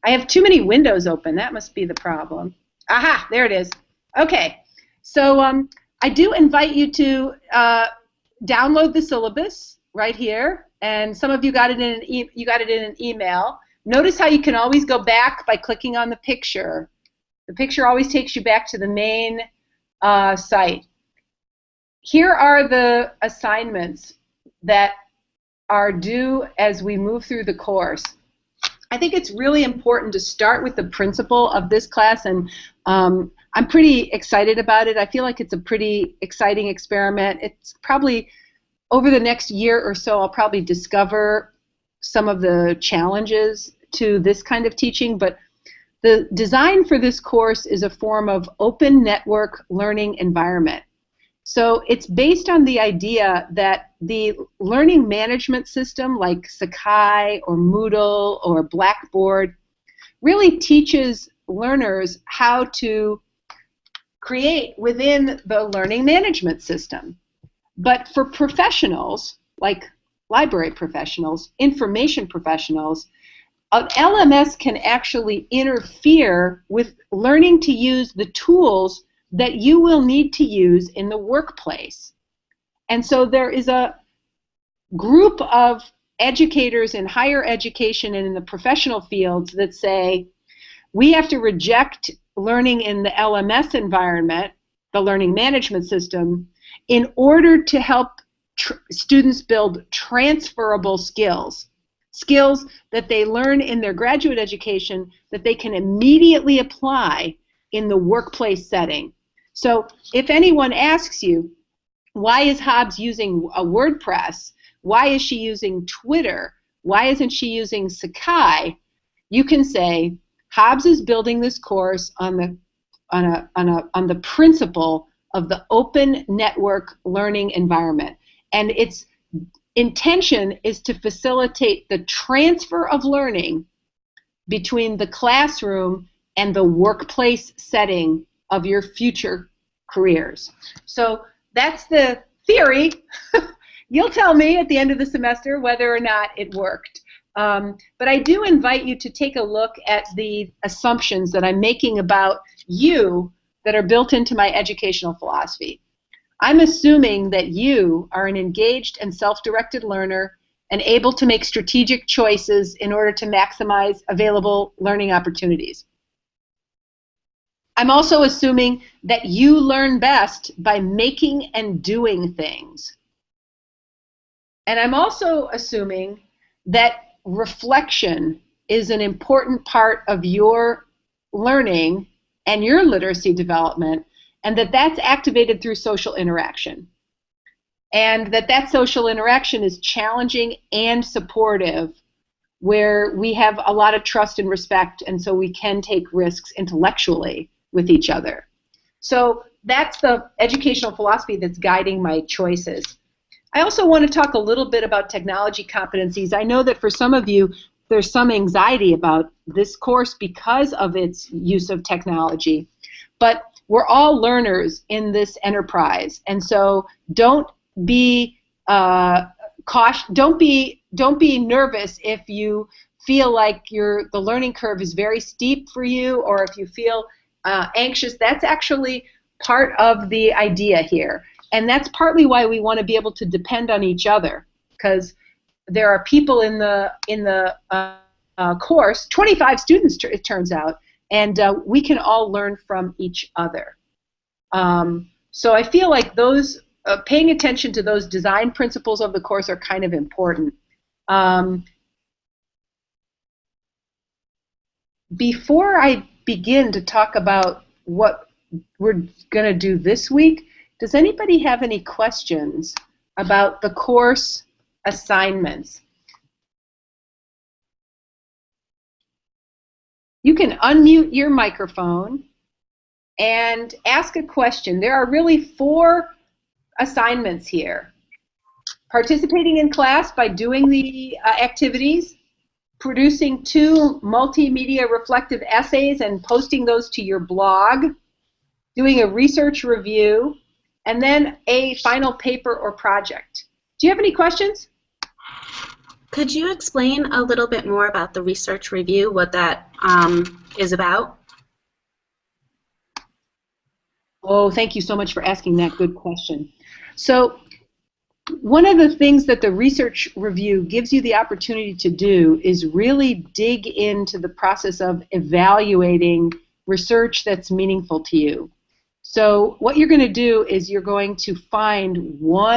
I have too many windows open. That must be the problem. Aha, there it is. Okay, so I do invite you to download the syllabus right here, and some of you got it in an email. Notice how you can always go back by clicking on the picture. The picture always takes you back to the main site. Here are the assignments that are due as we move through the course. I think it's really important to start with the principle of this class, and I'm pretty excited about it. I feel like it's a pretty exciting experiment. It's probably, over the next year or so, I'll probably discover some of the challenges to this kind of teaching, but the design for this course is a form of open network learning environment. So it's based on the idea that the learning management system like Sakai or Moodle or Blackboard really teaches learners how to create within the learning management system. But for professionals, like library professionals, information professionals, an LMS can actually interfere with learning to use the tools that you will need to use in the workplace. And so there is a group of educators in higher education and in the professional fields that say, we have to reject learning in the LMS environment, the learning management system, in order to help students build transferable skills. Skills that they learn in their graduate education that they can immediately apply in the workplace setting. So if anyone asks you, why is Hobbs using a WordPress? Why is she using Twitter? Why isn't she using Sakai? You can say, Hobbs is building this course on the principle of the open network learning environment. And its intention is to facilitate the transfer of learning between the classroom and the workplace setting of your future careers. So that's the theory. You'll tell me at the end of the semester whether or not it worked. But I do invite you to take a look at the assumptions that I'm making about you that are built into my educational philosophy. I'm assuming that you are an engaged and self-directed learner and able to make strategic choices in order to maximize available learning opportunities. I'm also assuming that you learn best by making and doing things. And I'm also assuming that reflection is an important part of your learning and your literacy development, and that that's activated through social interaction. And that social interaction is challenging and supportive, where we have a lot of trust and respect, and so we can take risks intellectually with each other. So that's the educational philosophy that's guiding my choices. I also want to talk a little bit about technology competencies. I know that for some of you, there's some anxiety about this course because of its use of technology. But we're all learners in this enterprise, and so don't be cautious. Don't be nervous if you feel like the learning curve is very steep for you, or if you feel anxious. That's actually part of the idea here, and that's partly why we want to be able to depend on each other, because there are people in the course, 25 students it turns out, and we can all learn from each other. So I feel like those paying attention to those design principles of the course are kind of important. before I begin to talk about what we're going to do this week, does anybody have any questions about the course assignments? You can unmute your microphone and ask a question. There are really 4 assignments here. Participating in class by doing the activities, producing 2 multimedia reflective essays and posting those to your blog, doing a research review, and then a final paper or project. Do you have any questions? Could you explain a little bit more about the research review, what that is about? Oh, thank you so much for asking that good question. So one of the things that the research review gives you the opportunity to do is really dig into the process of evaluating research that's meaningful to you. So what you're going to do is you're going to find you're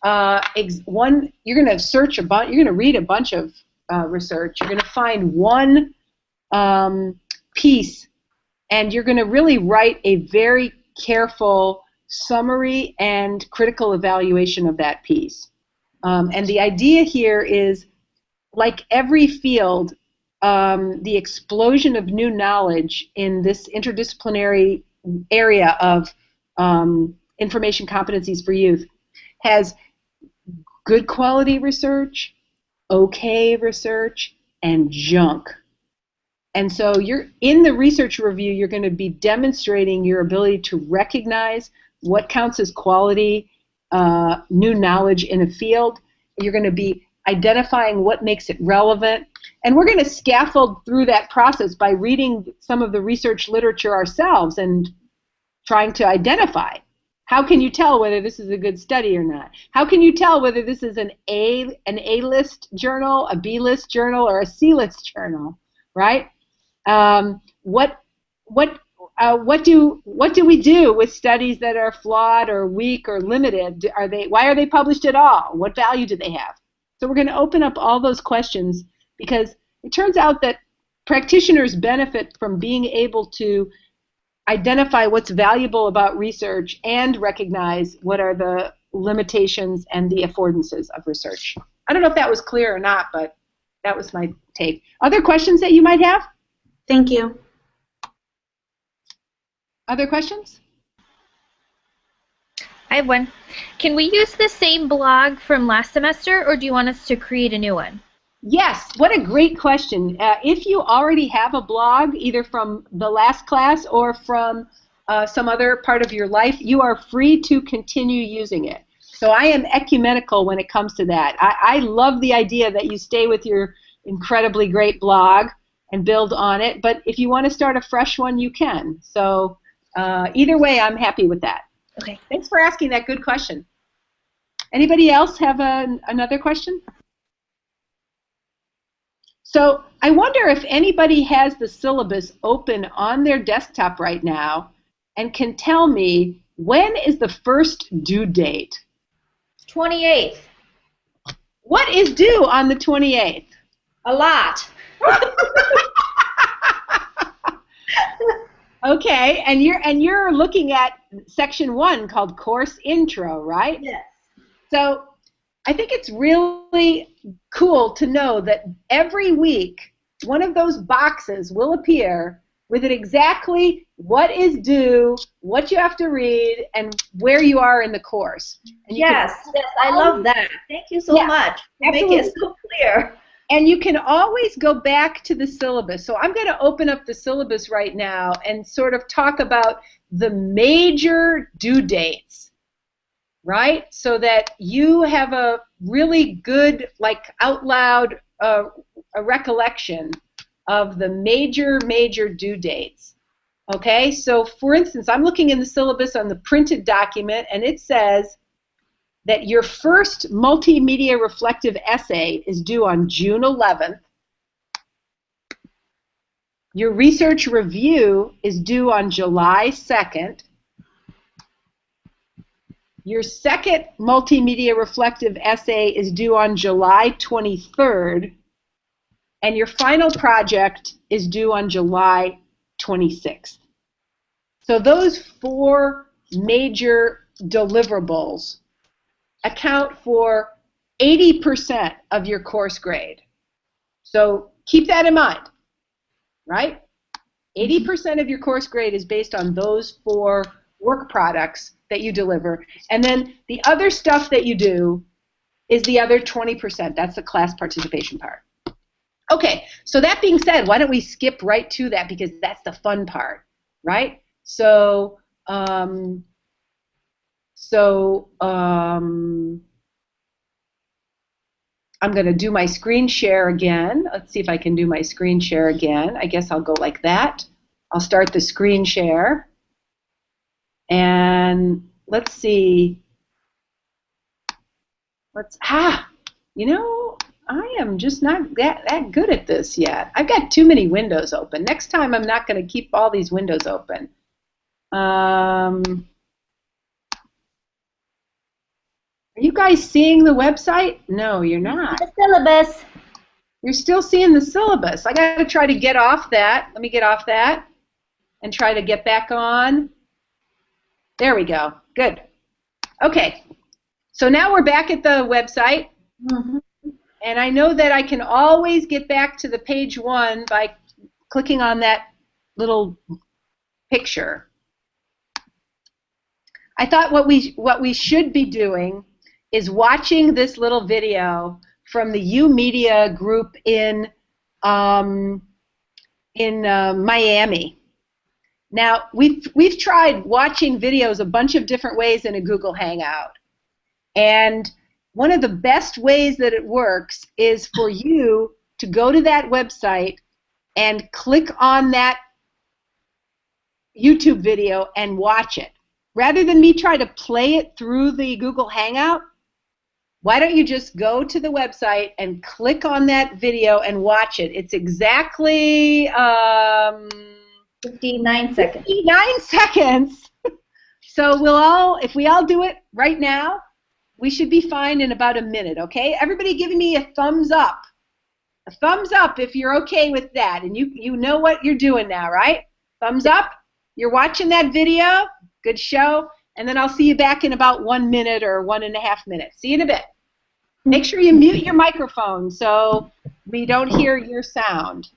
going to search a bunch, you're going to read a bunch of research, you're going to find one piece, and you're going to really write a very careful summary and critical evaluation of that piece. And the idea here is, like every field, the explosion of new knowledge in this interdisciplinary area of information competencies for youth has good quality research, okay research, and junk. And so you're in the research review, you're going to be demonstrating your ability to recognize what counts as quality new knowledge in a field. You're going to be identifying what makes it relevant. And we're going to scaffold through that process by reading some of the research literature ourselves and trying to identify. How can you tell whether this is a good study or not? How can you tell whether this is an A-list journal, a B-list journal, or a C-list journal, right? What do we do with studies that are flawed or weak or limited? Why are they published at all? What value do they have? So we're going to open up all those questions, because it turns out that practitioners benefit from being able to identify what's valuable about research and recognize what are the limitations and the affordances of research. I don't know if that was clear or not, but that was my take. Other questions that you might have? Thank you. Other questions? I have one. Can we use the same blog from last semester, or do you want us to create a new one? Yes, what a great question. If you already have a blog, either from the last class or from some other part of your life, you are free to continue using it. So I am ecumenical when it comes to that. I love the idea that you stay with your incredibly great blog and build on it, but if you want to start a fresh one, you can. So either way, I'm happy with that. Okay. Thanks for asking that good question. Anybody else have another question? So I wonder if anybody has the syllabus open on their desktop right now and can tell me, when is the first due date? 28th. What is due on the 28th? A lot. Okay, and you're looking at section 1 called Course Intro, right? Yes. So I think it's really cool to know that every week one of those boxes will appear with it exactly what is due, what you have to read, and where you are in the course. And Yes, I love that. Thank you so much for making it so clear. And you can always go back to the syllabus. So I'm going to open up the syllabus right now and sort of talk about the major due dates, right? So that you have a really good, like, out loud a recollection of the major due dates. Okay, so for instance, I'm looking in the syllabus on the printed document, and it says that your first multimedia reflective essay is due on June 11th. Your research review is due on July 2nd. Your second multimedia reflective essay is due on July 23rd. and your final project is due on July 26th. So those 4 major deliverables account for 80% of your course grade. So keep that in mind, right? 80% of your course grade is based on those 4 work products that you deliver. And then the other stuff that you do is the other 20%. That's the class participation part. Okay, so that being said, why don't we skip right to that, because that's the fun part, right? So, I'm going to do my screen share again. Let's see if I can do my screen share again. I guess I'll go like that. I'll start the screen share. And let's see. You know, I am just not that good at this yet. I've got too many windows open. Next time I'm not going to keep all these windows open. Are you guys seeing the website? No, you're not. The syllabus. You're still seeing the syllabus. I got to try to get off that. Let me get off that and try to get back on. There we go. Good. Okay. So now we're back at the website. Mm-hmm. And I know that I can always get back to the page 1 by clicking on that little picture. I thought what we should be doing is watching this little video from the U Media group in Miami. Now, we've tried watching videos a bunch of different ways in a Google Hangout. And one of the best ways that it works is for you to go to that website and click on that YouTube video and watch it. Rather than me try to play it through the Google Hangout, why don't you just go to the website and click on that video and watch it? It's exactly 59 seconds. 59 seconds. So if we all do it right now, we should be fine in about a minute, okay? Everybody giving me a thumbs up. A thumbs up if you're okay with that. And you know what you're doing now, right? Thumbs up. You're watching that video. Good show. And then I'll see you back in about 1 minute or 1.5 minutes. See you in a bit. Make sure you mute your microphone so we don't hear your sound.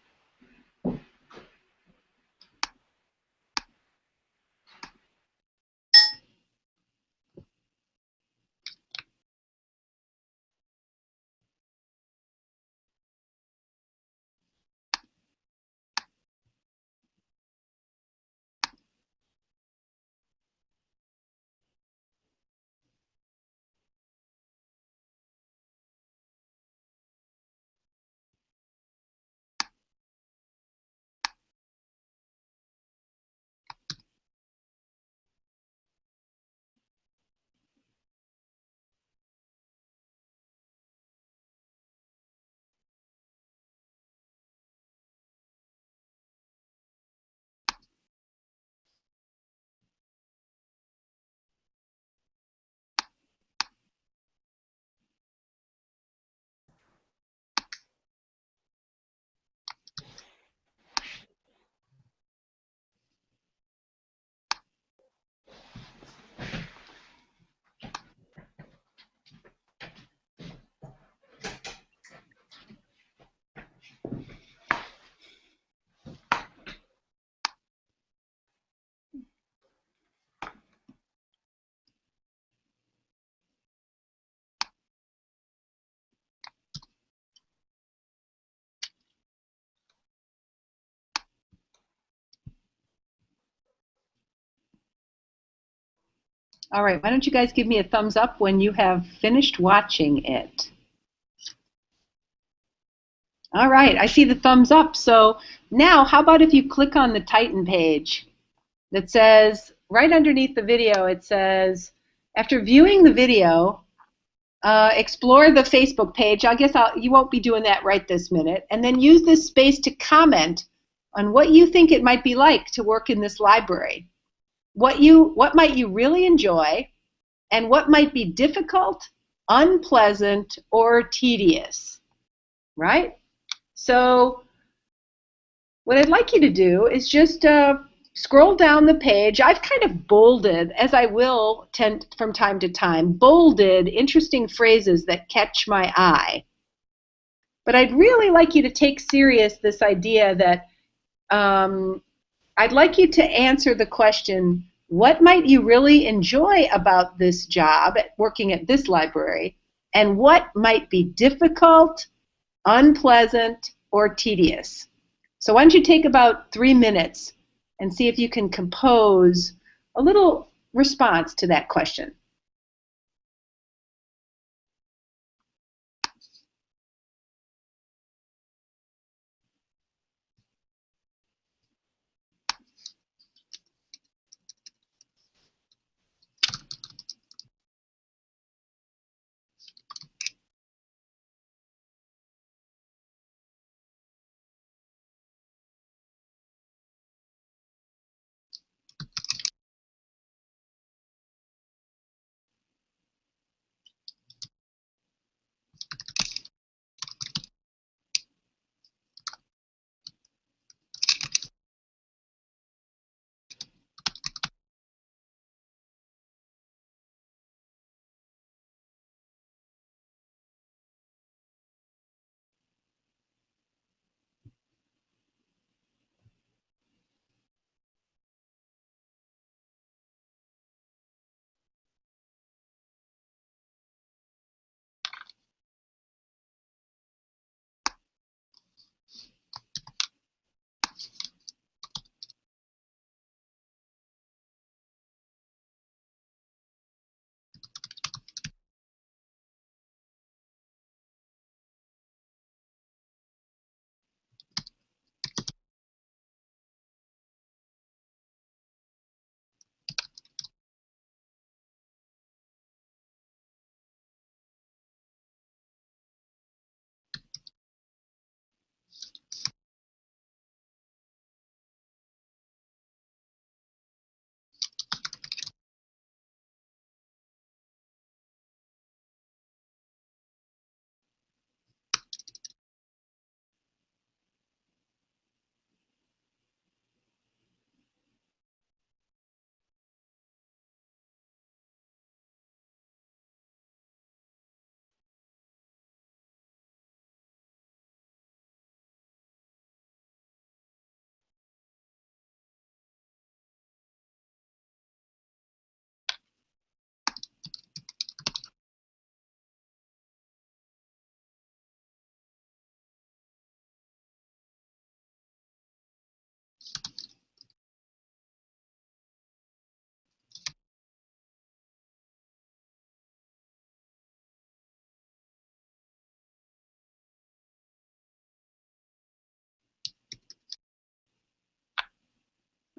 All right, why don't you guys give me a thumbs up when you have finished watching it? All right, I see the thumbs up. So now, how about if you click on the Titan page that says, right underneath the video, it says, after viewing the video, explore the Facebook page. I guess you won't be doing that right this minute. And then use this space to comment on what you think it might be like to work in this library. What might you really enjoy, and what might be difficult, unpleasant, or tedious, right? So what I'd like you to do is just scroll down the page. I've kind of bolded, as I will tend from time to time, bolded interesting phrases that catch my eye. But I'd really like you to take serious this idea that I'd like you to answer the question, what might you really enjoy about this job, working at this library, and what might be difficult, unpleasant, or tedious? So why don't you take about 3 minutes and see if you can compose a little response to that question.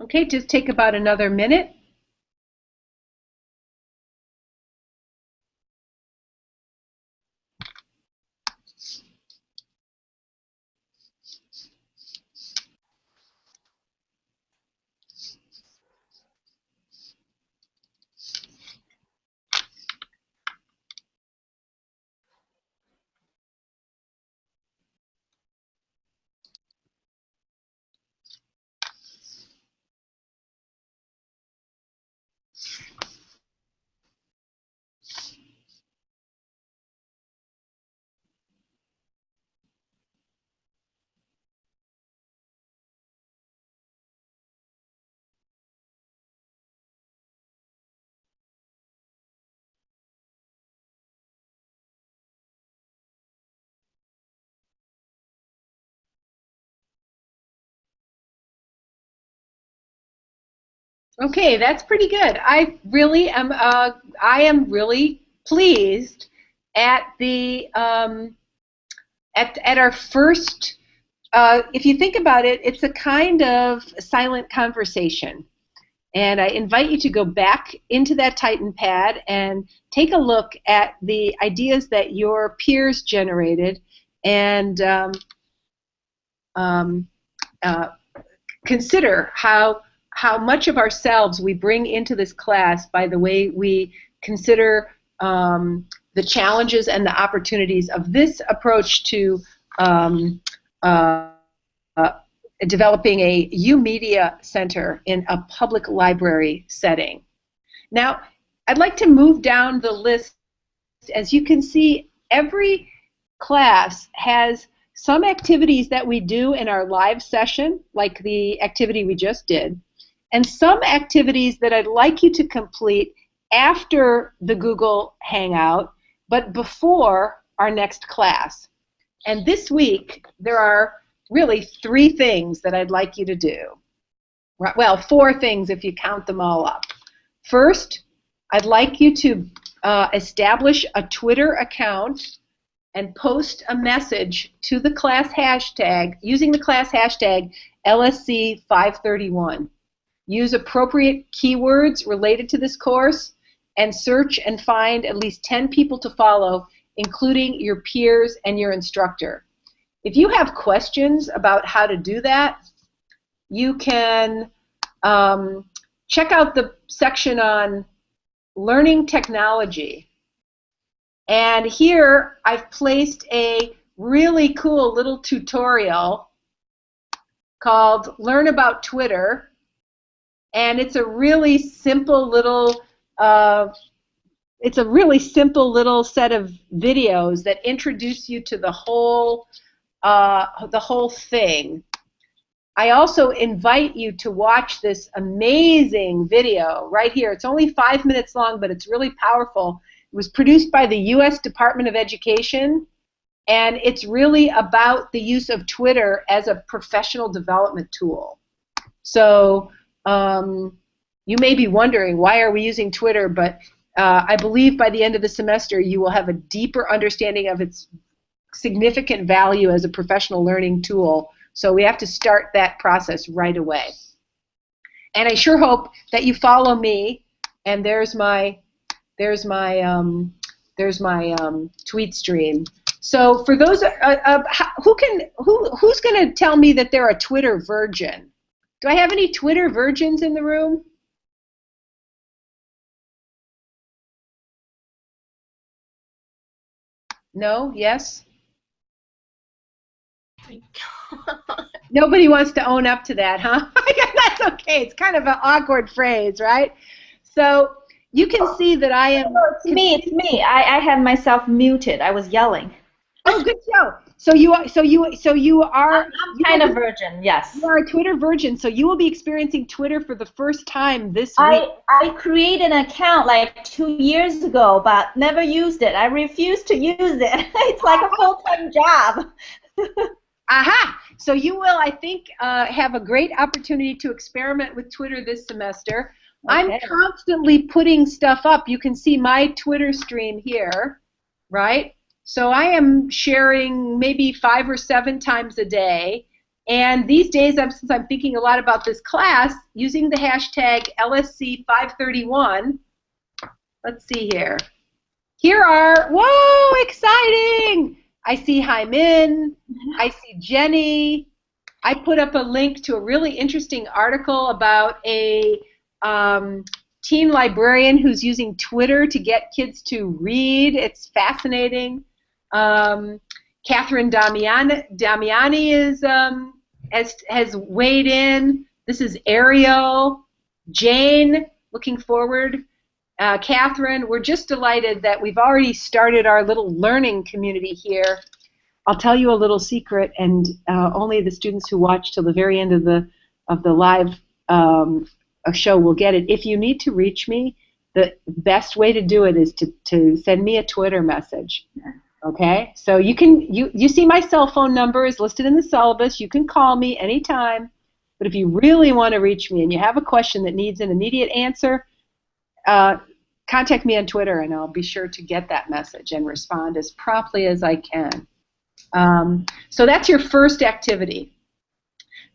Okay, just take about another minute. Okay, that's pretty good. I really am. I am really pleased at the at our first. If you think about it, it's a kind of silent conversation, and I invite you to go back into that Titan pad and take a look at the ideas that your peers generated, and consider how much of ourselves we bring into this class by the way we consider the challenges and the opportunities of this approach to uh, developing a U-Media Center in a public library setting. Now, I'd like to move down the list. As you can see, every class has some activities that we do in our live session, like the activity we just did, and some activities that I'd like you to complete after the Google Hangout, but before our next class. And this week, there are really 3 things that I'd like you to do. Well, 4 things if you count them all up. First, I'd like you to establish a Twitter account and post a message to the class hashtag, using the class hashtag LSC531. Use appropriate keywords related to this course and search and find at least 10 people to follow, including your peers and your instructor. If you have questions about how to do that, you can check out the section on learning technology. And here I've placed a really cool little tutorial called Learn About Twitter. And it's a really simple little set of videos that introduce you to the whole thing. I also invite you to watch this amazing video right here. It's only 5 minutes long, but it's really powerful. It was produced by the U.S. Department of Education, and it's really about the use of Twitter as a professional development tool. So you may be wondering, why are we using Twitter? But I believe by the end of the semester you will have a deeper understanding of its significant value as a professional learning tool. So we have to start that process right away. And I sure hope that you follow me. And there's my tweet stream. So for those who's going to tell me that they're a Twitter virgin? Do I have any Twitter virgins in the room? No? Yes? Nobody wants to own up to that, huh? That's okay. It's kind of an awkward phrase, right? So you can see that I am. Oh, it's me. I had myself muted. I was yelling. Oh, good show. So you are. I'm kind of virgin, yes. You are a Twitter virgin, so you will be experiencing Twitter for the first time this week. I created an account like 2 years ago, but never used it. I refuse to use it. It's like a full-time job. Aha! So you will, I think, have a great opportunity to experiment with Twitter this semester. Okay. I'm constantly putting stuff up. You can see my Twitter stream here, right? So I am sharing maybe 5 or 7 times a day. And these days, since I'm thinking a lot about this class, using the hashtag LSC531, let's see here. Here are, whoa, exciting! I see Hyman, I see Jenny. I put up a link to a really interesting article about a teen librarian who's using Twitter to get kids to read. It's fascinating. Catherine Damiani has weighed in. This is Arielle. Jane, looking forward. Catherine, we're just delighted that we've already started our little learning community here. I'll tell you a little secret, and only the students who watch till the very end of the live show will get it. If you need to reach me, the best way to do it is to send me a Twitter message. Okay, so you see my cell phone number is listed in the syllabus. You can call me anytime, but if you really want to reach me and you have a question that needs an immediate answer, contact me on Twitter, and I'll be sure to get that message and respond as promptly as I can. So that's your first activity.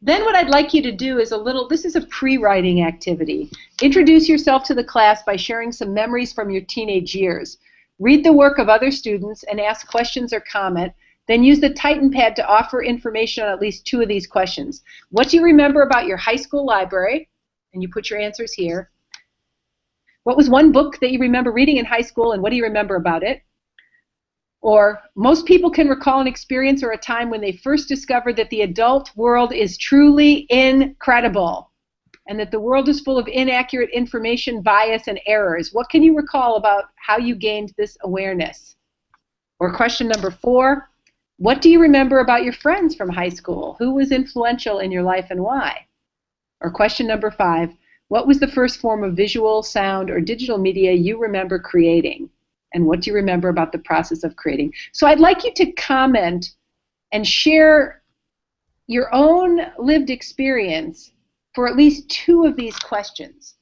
Then what I'd like you to do is this is a pre-writing activity. Introduce yourself to the class by sharing some memories from your teenage years. Read the work of other students and ask questions or comment. Then use the Titan Pad to offer information on at least 2 of these questions. What do you remember about your high school library? And you put your answers here. What was one book that you remember reading in high school, and what do you remember about it? Or most people can recall an experience or a time when they first discovered that the adult world is truly incredible and that the world is full of inaccurate information, bias, and errors. What can you recall about how you gained this awareness? Or question number 4, what do you remember about your friends from high school? Who was influential in your life and why? Or question number 5, what was the first form of visual, sound, or digital media you remember creating? And what do you remember about the process of creating? So I'd like you to comment and share your own lived experience for at least 2 of these questions,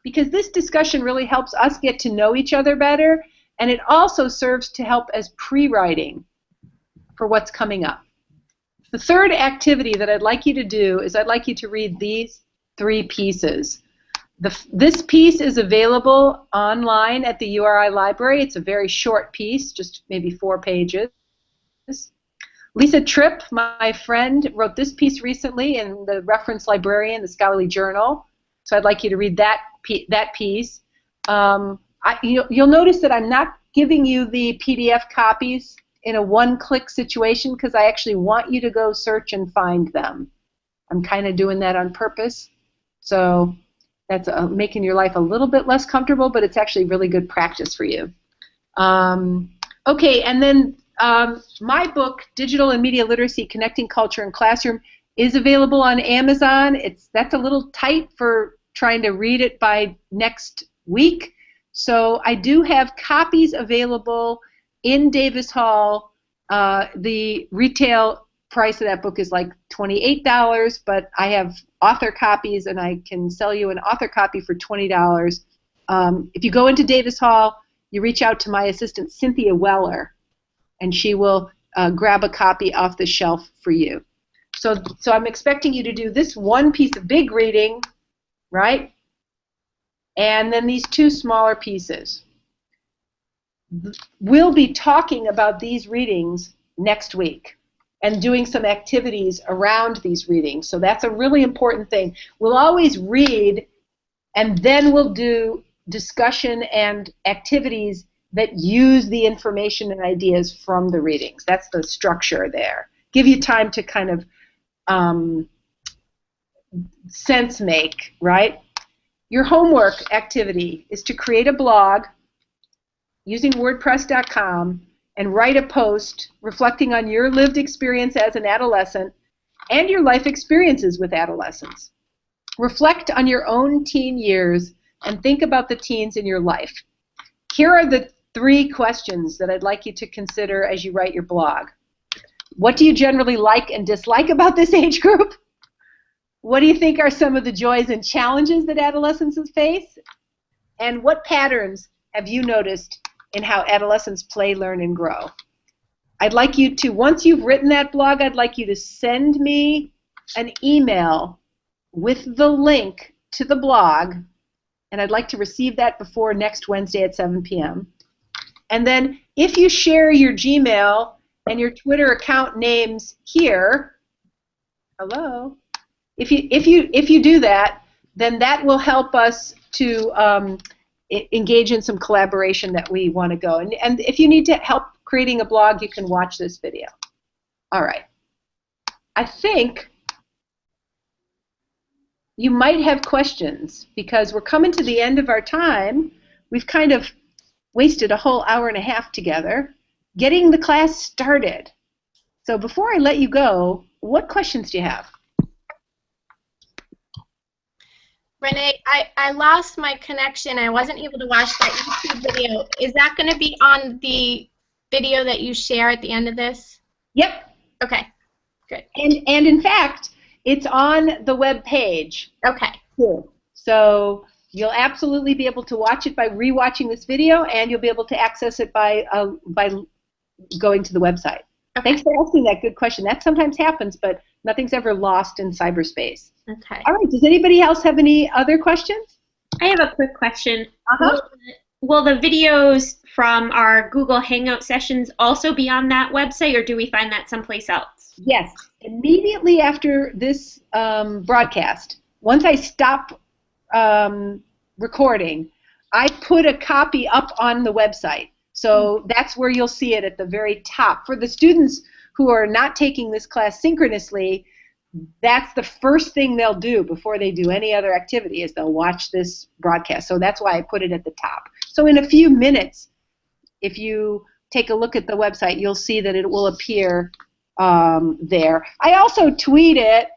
because this discussion really helps us get to know each other better, and it also serves to help as pre-writing for what's coming up. The third activity that I'd like you to do is I'd like you to read these 3 pieces. This piece is available online at the URI library. It's a very short piece, just maybe 4 pages. Lisa Tripp, my friend, wrote this piece recently in the Reference Librarian, the Scholarly Journal. So I'd like you to read that piece. You'll notice that I'm not giving you the PDF copies in a one-click situation because I actually want you to go search and find them. I'm kind of doing that on purpose. So that's making your life a little bit less comfortable, but it's actually really good practice for you. Okay, and then my book, Digital and Media Literacy, Connecting Culture and Classroom, is available on Amazon. That's a little tight for trying to read it by next week. So I do have copies available in Davis Hall. The retail price of that book is like $28, but I have author copies, and I can sell you an author copy for $20. If you go into Davis Hall, you reach out to my assistant, Cynthia Weller, and she will grab a copy off the shelf for you. So I'm expecting you to do this one piece of big reading, right? And then these 2 smaller pieces. We'll be talking about these readings next week and doing some activities around these readings. So that's a really important thing. We'll always read, and then we'll do discussion and activities that use the information and ideas from the readings. That's the structure there. Give you time to kind of sense make, right? Your homework activity is to create a blog using WordPress.com and write a post reflecting on your lived experience as an adolescent and your life experiences with adolescents. Reflect on your own teen years and think about the teens in your life. Here are the 3 questions that I'd like you to consider as you write your blog. What do you generally like and dislike about this age group? What do you think are some of the joys and challenges that adolescents face? And what patterns have you noticed in how adolescents play, learn, and grow? I'd like you to, once you've written that blog, I'd like you to send me an email with the link to the blog, and I'd like to receive that before next Wednesday at 7 p.m. And then if you share your Gmail and your Twitter account names here, hello, if you do that, then that will help us to engage in some collaboration that we want to go. And if you need to help creating a blog, you can watch this video. All right. I think you might have questions because we're coming to the end of our time. We've kind of wasted a whole hour and a half together getting the class started. So before I let you go, what questions do you have? Renee, I lost my connection. I wasn't able to watch that YouTube video. Is that going to be on the video that you share at the end of this? Yep. Okay, good. And in fact, it's on the web page. Okay. Cool. So you'll absolutely be able to watch it by rewatching this video, and you'll be able to access it by going to the website. Okay. Thanks for asking that good question. That sometimes happens, but nothing's ever lost in cyberspace. Okay. All right. Does anybody else have any other questions? I have a quick question. Will the videos from our Google Hangout sessions also be on that website, or do we find that someplace else? Yes. Immediately after this broadcast, once I stop recording, I put a copy up on the website. So that's where you'll see it at the very top. For the students who are not taking this class synchronously, that's the first thing they'll do before they do any other activity is they'll watch this broadcast. So that's why I put it at the top. So in a few minutes, if you take a look at the website, you'll see that it will appear there. I also tweet it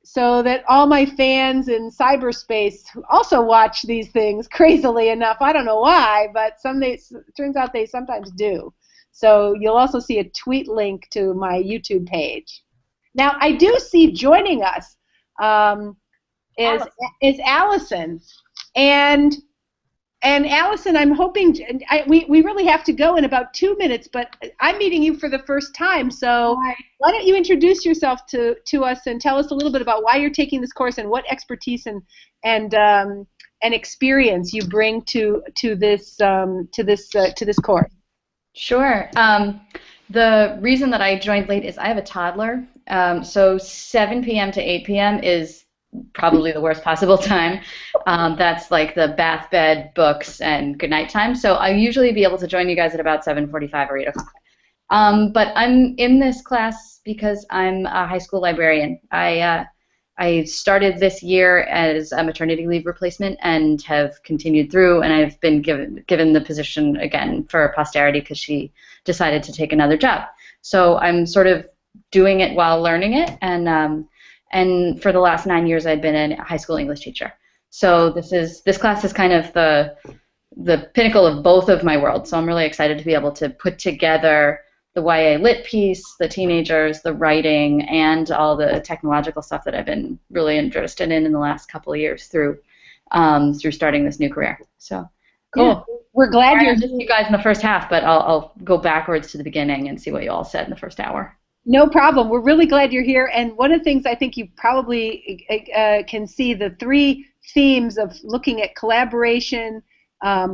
so that all my fans in cyberspace also watch these things, crazily enough. I don't know why, but it turns out they sometimes do. So you'll also see a tweet link to my YouTube page. Now, I do see joining us is Allison. And Allison, I'm hoping, we really have to go in about 2 minutes, but I'm meeting you for the first time, so why don't you introduce yourself to us and tell us a little bit about why you're taking this course and what expertise and experience you bring to this course. Sure. The reason that I joined late is I have a toddler, so 7 p.m. to 8 p.m. is probably the worst possible time. That's like the bath, bed, books, and good night time. So I usually be able to join you guys at about 7:45 or 8 o'clock. But I'm in this class because I'm a high school librarian. I started this year as a maternity leave replacement and have continued through, and I've been given the position again for posterity because she decided to take another job. So I'm sort of doing it while learning it, and for the last 9 years I've been a high school English teacher. So this class is kind of the pinnacle of both of my worlds. So I'm really excited to be able to put together the YA lit piece, the teenagers, the writing, and all the technological stuff that I've been really interested in the last couple of years through starting this new career. So cool. Yeah, we're glad you're here. You guys in the first half, but I'll go backwards to the beginning and see what you all said in the first hour. No problem. We're really glad you're here. And one of the things I think you probably can see, the 3 themes of looking at collaboration,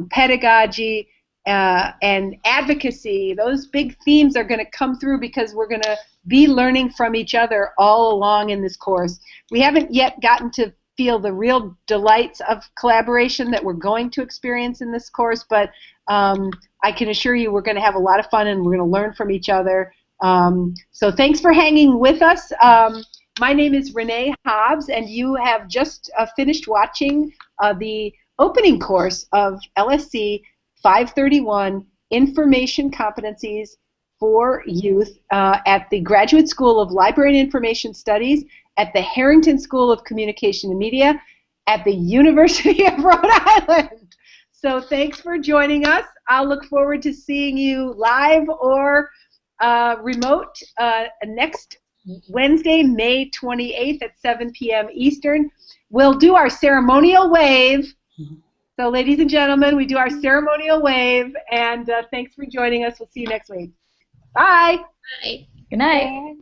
pedagogy, and advocacy, those big themes are going to come through because we're going to be learning from each other all along in this course. We haven't yet gotten to feel the real delights of collaboration that we're going to experience in this course, but I can assure you we're going to have a lot of fun and we're going to learn from each other. So thanks for hanging with us. My name is Renee Hobbs, and you have just finished watching the opening course of LSC531, Information Competencies for Youth at the Graduate School of Library and Information Studies at the Harrington School of Communication and Media at the University of Rhode Island. So thanks for joining us. I'll look forward to seeing you live or remote next Wednesday, May 28th at 7 p.m. Eastern. We'll do our ceremonial wave. So ladies and gentlemen, we do our ceremonial wave, and thanks for joining us. We'll see you next week. Bye. Bye. Good night.